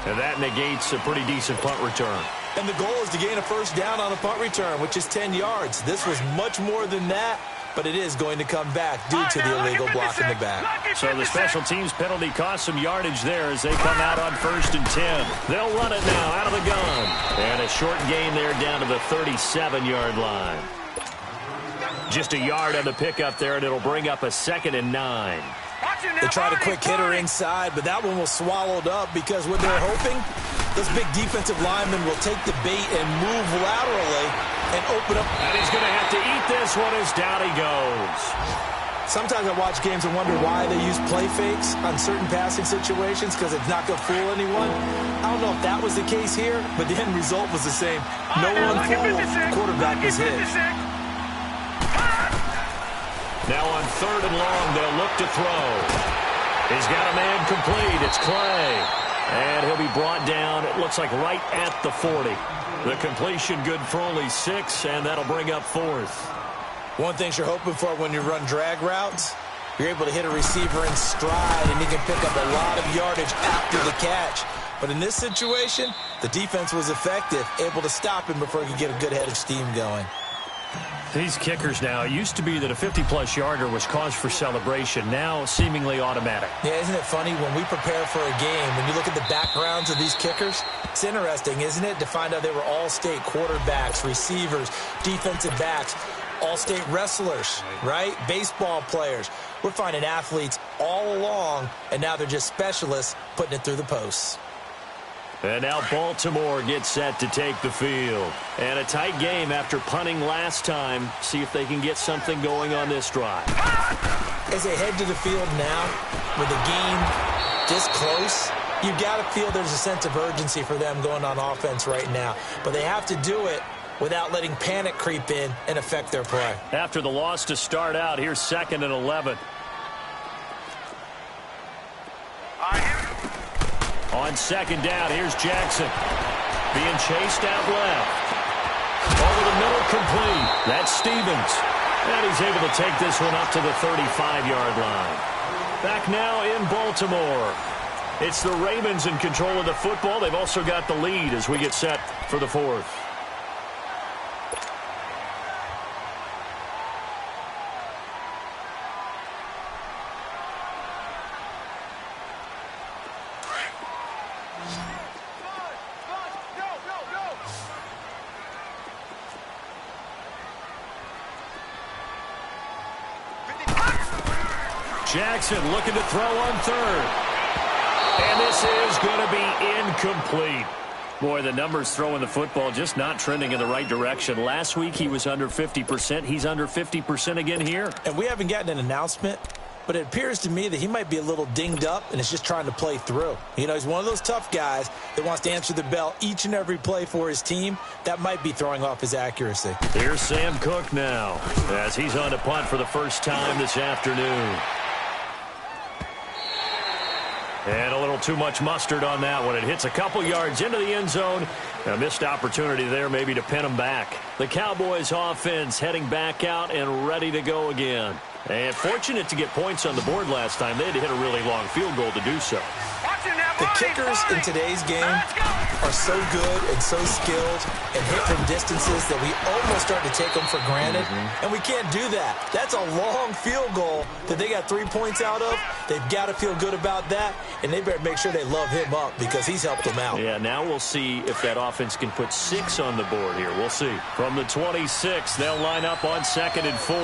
And that negates a pretty decent punt return. And the goal is to gain a 1st down on a punt return, which is 10 yards. This was much more than that, but it is going to come back due to the illegal block in the back. So the special teams penalty cost some yardage there as they come out on 1st and 10. They'll run it now out of the gun. And a short gain there down to the 37-yard line. Just a yard on the pickup there, and it'll bring up a 2nd and 9. They tried a quick hitter inside, but that one was swallowed up because what they're hoping, those big defensive linemen will take the bait and move laterally and open up. And he's going to have to eat this one as down he goes. Sometimes I watch games and wonder why they use play fakes on certain passing situations because it's not going to fool anyone. I don't know if that was the case here, but the end result was the same. No one fooled. Quarterback was hit. Now on 3rd and long, they'll look to throw. He's got a man complete. It's Clay. And he'll be brought down, it looks like right at the 40. The completion good for only 6, and that'll bring up 4th. One thing you're hoping for when you run drag routes, you're able to hit a receiver in stride, and he can pick up a lot of yardage after the catch. But in this situation, the defense was effective, able to stop him before he could get a good head of steam going. These kickers now, it used to be that a 50-plus yarder was cause for celebration. Now, seemingly automatic. Yeah, isn't it funny when we prepare for a game, when you look at the backgrounds of these kickers, it's interesting, isn't it, to find out they were all-state quarterbacks, receivers, defensive backs, all-state wrestlers, right? Baseball players. We're finding athletes all along, and now they're just specialists putting it through the posts. And now Baltimore gets set to take the field. And a tight game after punting last time. See if they can get something going on this drive. As they head to the field now, with the game this close, you've got to feel there's a sense of urgency for them going on offense right now. But they have to do it without letting panic creep in and affect their play. After the loss to start out, here's 2nd and 11. On 2nd down, here's Jackson. Being chased out left. Over the middle, complete. That's Stevens. And he's able to take this one up to the 35-yard line. Back now in Baltimore. It's the Ravens in control of the football. They've also got the lead as we get set for the 4th. Jackson looking to throw on 3rd. And this is going to be incomplete. Boy, the numbers throwing the football just not trending in the right direction. Last week he was under 50%. He's under 50% again here. And we haven't gotten an announcement, but it appears to me that he might be a little dinged up and is just trying to play through. You know, he's one of those tough guys that wants to answer the bell each and every play for his team. That might be throwing off his accuracy. Here's Sam Cook now as he's on to punt for the first time this afternoon. And a little too much mustard on that one. It hits a couple yards into the end zone. A missed opportunity there maybe to pin them back. The Cowboys offense heading back out and ready to go again. And fortunate to get points on the board last time. They had to hit a really long field goal to do so. The kickers in today's game are so good and so skilled and hit from distances that we almost start to take them for granted. And we can't do that. That's a long field goal that they got 3 points out of. They've got to feel good about that, and they better make sure they love him up because he's helped them out. Yeah, now we'll see if that offense can put 6 on the board here. We'll see. From the 26, they'll line up on 2nd and 4.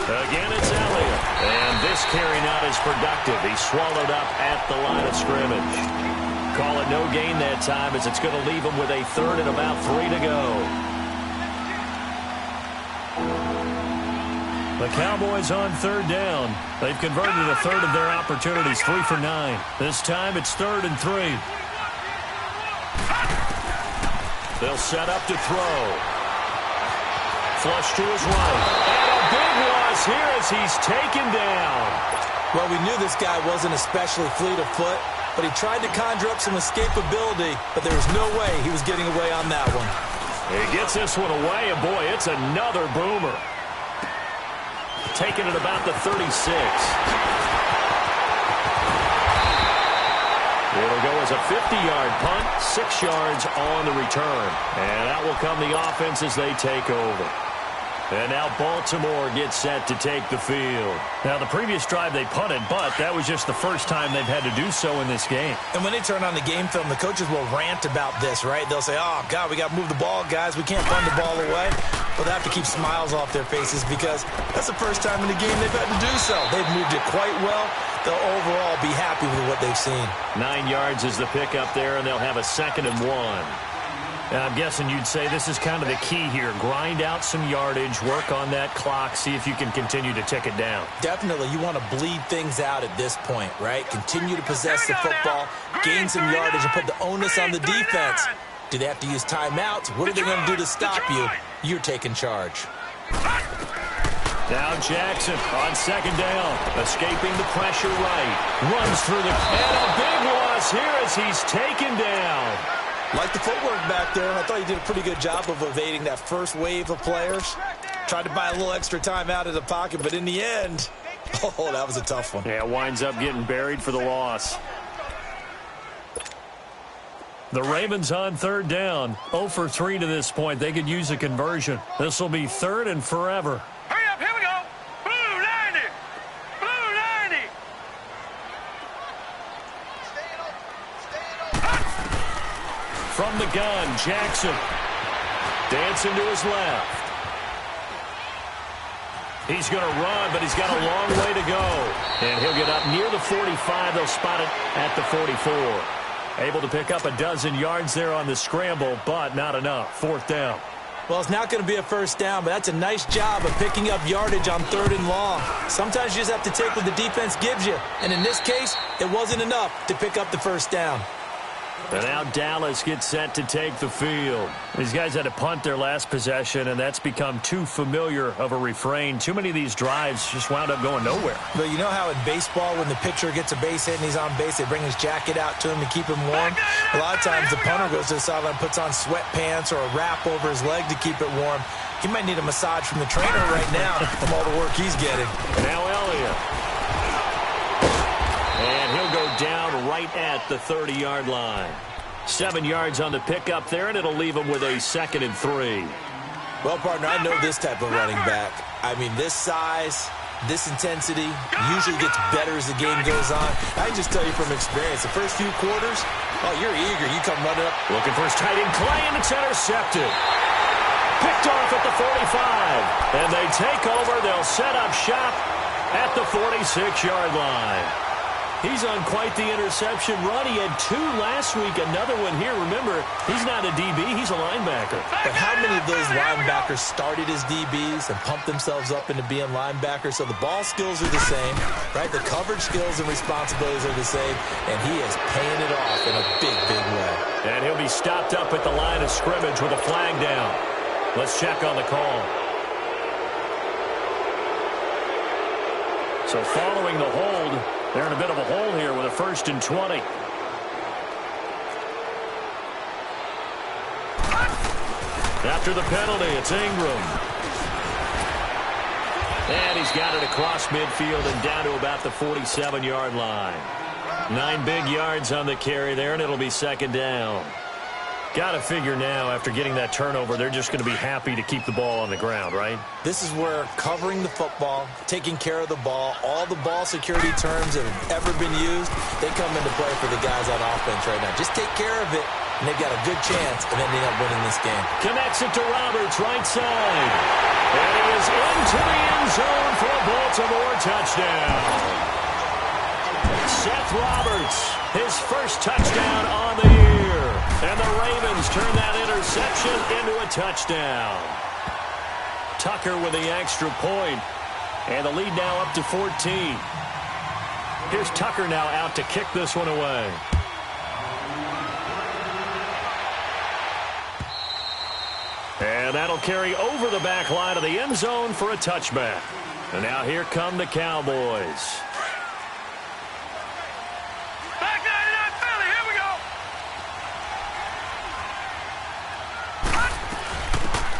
Again, it's Elliott. And this carry not as productive. He's swallowed up at the line of scrimmage. Call it no gain that time as it's going to leave him with a 3rd and about 3 to go. The Cowboys on 3rd down. They've converted a 1/3 of their opportunities, 3 for 9. This time it's 3rd and 3. They'll set up to throw. Flush to his right. And a big loss here as he's taken down. Well, we knew this guy wasn't especially fleet of foot, but he tried to conjure up some escapability, but there was no way he was getting away on that one. He gets this one away, and boy, it's another boomer. Taking it about the 36. It'll go as a 50-yard punt, 6 yards on the return. And out will come the offense as they take over. And now Baltimore gets set to take the field. Now, the previous drive they punted, but that was just the first time they've had to do so in this game. And when they turn on the game film, the coaches will rant about this, right? They'll say, oh, God, we got to move the ball, guys. We can't punt the ball away. But they have to keep smiles off their faces because that's the first time in the game they've had to do so. They've moved it quite well. They'll overall be happy with what they've seen. 9 yards is the pickup there, and they'll have a 2nd and 1. I'm guessing you'd say this is kind of the key here. Grind out some yardage, work on that clock, see if you can continue to tick it down. Definitely. You want to bleed things out at this point, right? Continue to possess the football, gain some yardage, and put the onus on the defense. Do they have to use timeouts? What are they going to do to stop you? You're taking charge. Now Jackson on 2nd down, escaping the pressure right. Runs through the... And a big loss here as he's taken down. Like the footwork back there. I thought he did a pretty good job of evading that first wave of players. Tried to buy a little extra time out of the pocket, but in the end, oh, that was a tough one. Yeah, winds up getting buried for the loss. The Ravens on 3rd down. 0 for 3 to this point. They could use a conversion. This will be 3rd and forever. Hurry up, here we go. Blue 90. Blue 90. From the gun, Jackson. Dancing to his left. He's going to run, but he's got a long way to go. And he'll get up near the 45. They'll spot it at the 44. Able to pick up a dozen yards there on the scramble, but not enough. 4th down. Well, it's not going to be a first down, but that's a nice job of picking up yardage on 3rd and long. Sometimes you just have to take what the defense gives you. And in this case, it wasn't enough to pick up the first down. And now Dallas gets set to take the field. These guys had to punt their last possession, and that's become too familiar of a refrain. Too many of these drives just wound up going nowhere. But you know how in baseball, when the pitcher gets a base hit and he's on base, they bring his jacket out to him to keep him warm? A lot of times the punter goes to the sideline, puts on sweatpants or a wrap over his leg to keep it warm. He might need a massage from the trainer right now from all the work he's getting. Now Elliott. And he'll go down right at the 30-yard line. 7 yards on the pickup there, and it'll leave him with a 2nd and 3. Well, partner, I know this type of running back. I mean, this size, this intensity usually gets better as the game goes on. I can just tell you from experience, the first few quarters, oh, you're eager. You come running up. Looking for his tight end, Clay, and it's intercepted. Picked off at the 45. And they take over. They'll set up shop at the 46-yard line. He's on quite the interception run. He had 2 last week, another one here. Remember, he's not a DB, he's a linebacker. But how many of those linebackers started as DBs and pumped themselves up into being linebackers? So the ball skills are the same, right? The coverage skills and responsibilities are the same, and he is paying it off in a big, big way. And he'll be stopped up at the line of scrimmage with a flag down. Let's check on the call. So following the hold, they're in a bit of a hole here with a 1st and 20. After the penalty, it's Ingram. And he's got it across midfield and down to about the 47-yard line. 9 big yards on the carry there, and it'll be 2nd down. Got to figure now, after getting that turnover, they're just going to be happy to keep the ball on the ground, right? This is where covering the football, taking care of the ball, all the ball security terms that have ever been used, they come into play for the guys on offense right now. Just take care of it, and they've got a good chance of ending up winning this game. Connects it to Roberts, right side. And he is into the end zone for a Baltimore touchdown. Seth Roberts, his first touchdown on the year. And the Ravens turn that interception into a touchdown. Tucker with the extra point. And the lead now up to 14. Here's Tucker now out to kick this one away. And that'll carry over the back line of the end zone for a touchback. And now here come the Cowboys.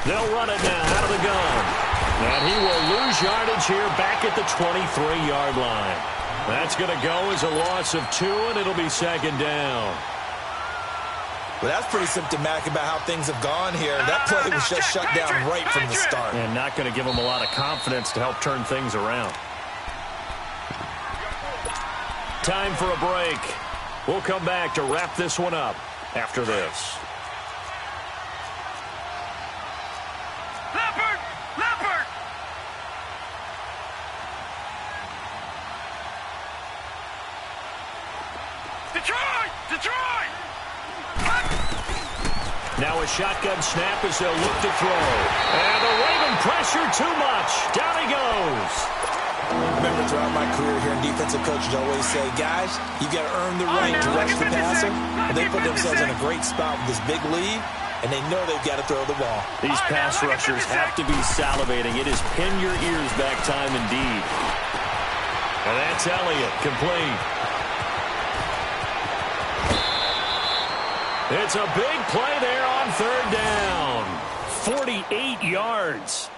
They'll run it now out of the gun. And he will lose yardage here back at the 23-yard line. That's going to go as a loss of 2, and it'll be 2nd down. Well, that's pretty symptomatic about how things have gone here. That play was just shut down right from the start. And not going to give them a lot of confidence to help turn things around. Time for a break. We'll come back to wrap this one up after this. Now a shotgun snap as they'll look to throw. And the Raven pressure too much. Down he goes. Remember, throughout my career here in defensive coaches, I always say, guys, you got to earn the right to rush the passer. And they put themselves in a great spot with this big lead, and they know they've got to throw the ball. These pass rushers have to be salivating. It is pin your ears back time indeed. And that's Elliott, complete. It's a big play there on 3rd down. 48 yards.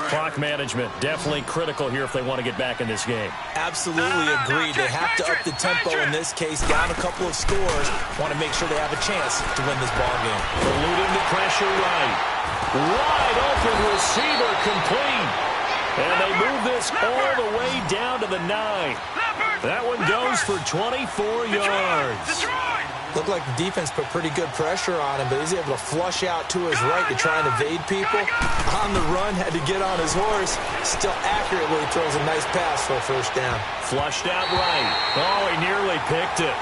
Clock management definitely critical here if they want to get back in this game. Absolutely agreed. They have to up the tempo in this case, down a couple of scores. Want to make sure they have a chance to win this ball game. Eluding the pressure right. Wide open receiver complete. And they move this all the way down to the 9. That one goes for 24 yards. Looked like the defense put pretty good pressure on him, but he's able to flush out to his right to try and evade people. On the run, had to get on his horse. Still accurately throws a nice pass for a first down. Flushed out right. Oh, he nearly picked it.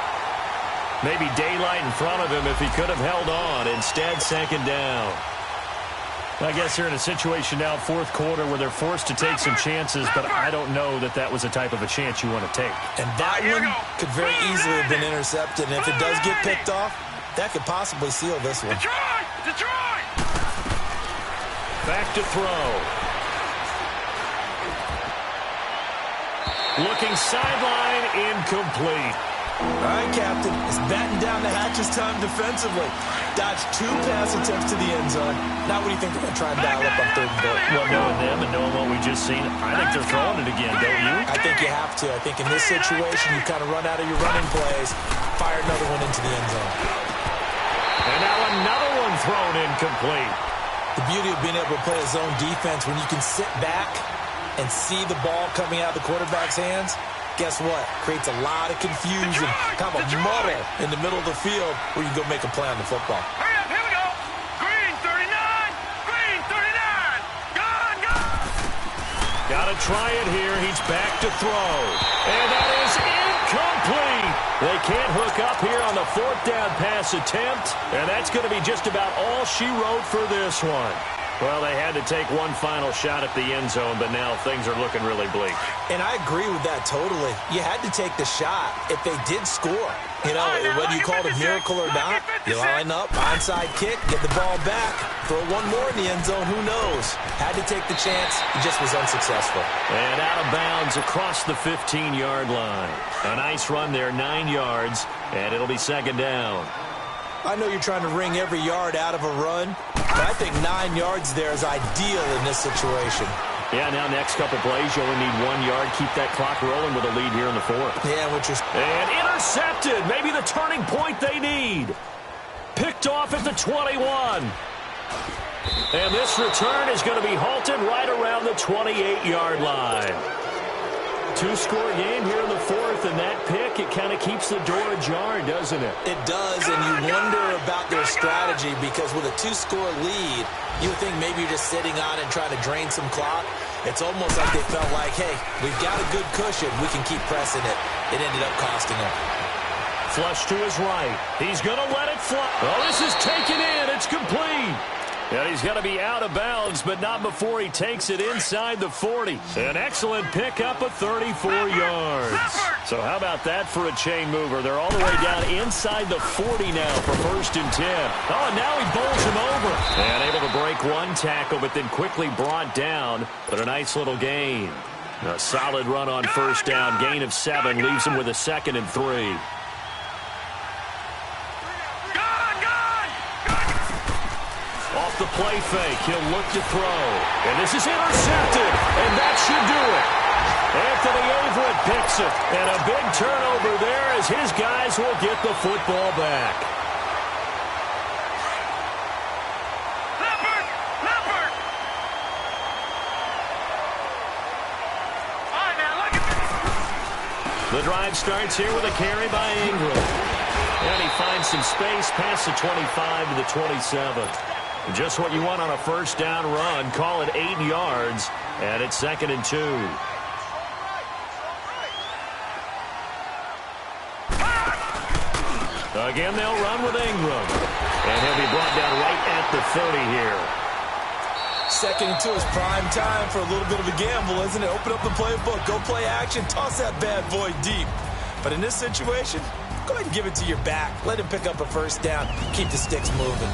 Maybe daylight in front of him if he could have held on. Instead, second down. I guess they're in a situation now, fourth quarter, where they're forced to take some chances, but I don't know that that was the type of a chance you want to take. And that one could very easily have been intercepted, and if it does get picked off, that could possibly seal this one. Detroit! Back to throw. Looking sideline, incomplete. All right, Captain. It's batten down the hatches time defensively. Dodged 2 pass attempts to the end zone. Now what do you think they're going to try and dial up on third and goal? Well, knowing them and knowing what we just seen, I think they're throwing it again, don't you? I think you have to. I think in this situation, you kind of run out of your running plays, fire another one into the end zone. And now another one thrown incomplete. The beauty of being able to play a zone defense when you can sit back and see the ball coming out of the quarterback's hands, guess what? Creates a lot of confusion, kind of a muddle in the middle of the field where you can go make a play on the football. Hurry up, here we go. Green 39. Green 39. Gone. Got to try it here. He's back to throw. And that is incomplete. They can't hook up here on the fourth down pass attempt. And that's going to be just about all she wrote for this one. Well, they had to take one final shot at the end zone, but now things are looking really bleak. And I agree with that totally. You had to take the shot if they did score. You know, whether you call it a miracle or not, you line up, onside kick, get the ball back, throw one more in the end zone, who knows? Had to take the chance, he just was unsuccessful. And out of bounds across the 15-yard line. A nice run there, 9 yards, and it'll be second down. I know you're trying to wring every yard out of a run, but I think 9 yards there is ideal in this situation. Yeah, now next couple plays, you only need 1 yard. Keep that clock rolling with a lead here in the fourth. Yeah, which is... And intercepted. Maybe the turning point they need. Picked off at the 21. And this return is going to be halted right around the 28-yard line. 2-score game here in the fourth, and that pick, it kind of keeps the door ajar, doesn't it? It does, and you wonder about their strategy because with a 2-score lead, you would think maybe you're just sitting on it and trying to drain some clock. It's almost like they felt like, hey, we've got a good cushion. We can keep pressing it. It ended up costing them. Flush to his right. He's going to let it fly. Oh, this is taken in. It's complete. And he's going to be out of bounds, but not before he takes it inside the 40. An excellent pickup of 34 yards. So how about that for a chain mover? They're all the way down inside the 40 now for 1st and 10. Oh, and now he bowls him over. And able to break one tackle, but then quickly brought down. But a nice little gain. A solid run on first down. Gain of 7 leaves him with a 2nd and 3. Off the play fake, he'll look to throw. And this is intercepted, and that should do it. Anthony Everett picks it, and a big turnover there as his guys will get the football back. Leopard! All right, now look at this. The drive starts here with a carry by Ingram. And he finds some space past the 25 to the 27. Just what you want on a first down run. Call it 8 yards, and it's 2nd and 2. Again, they'll run with Ingram. And he'll be brought down right at the 30 here. 2nd and 2 is prime time for a little bit of a gamble, isn't it? Open up the playbook, go play action, toss that bad boy deep. But in this situation, go ahead and give it to your back. Let him pick up a first down. Keep the sticks moving.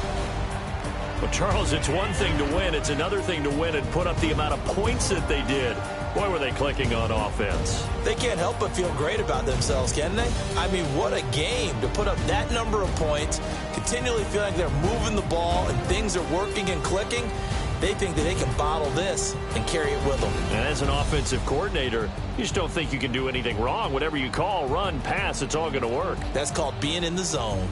Well, Charles, it's one thing to win. It's another thing to win and put up the amount of points that they did. Boy, were they clicking on offense. They can't help but feel great about themselves, can they? I mean, what a game to put up that number of points, continually feel like they're moving the ball and things are working and clicking. They think that they can bottle this and carry it with them. And as an offensive coordinator, you just don't think you can do anything wrong. Whatever you call, run, pass, it's all going to work. That's called being in the zone.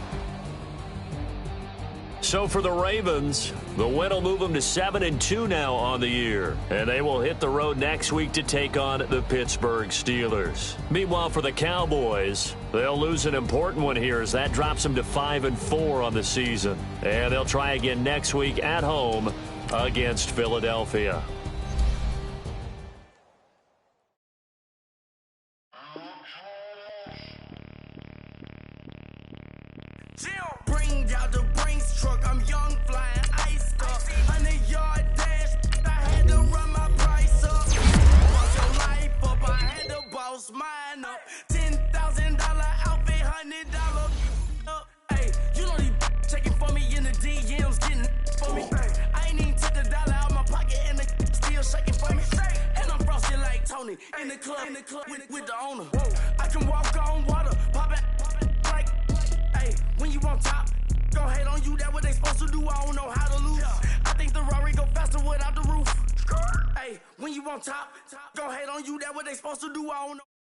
So for the Ravens, the win will move them to 7-2 now on the year. And they will hit the road next week to take on the Pittsburgh Steelers. Meanwhile, for the Cowboys, they'll lose an important one here as that drops them to 5-4 on the season. And they'll try again next week at home against Philadelphia. Bring out the Brinks truck, I'm young, flying ice up. 100-yard dash, I had to run my price up. Boss your life up, I had to boss mine up. $10,000 outfit, $100 up. Hey, you know these checking for me in the DMs, getting for me. I ain't even took $1 out my pocket and the still shaking for me. And I'm frosted like Tony in the club with the owner. I can walk on water, pop it like. Hey, when you on top, gon' hate on you, that what they supposed to do, I don't know how to lose. I think the Rari go faster without the roof. Hey, when you on top, gon' hate on you, that what they supposed to do, I don't know.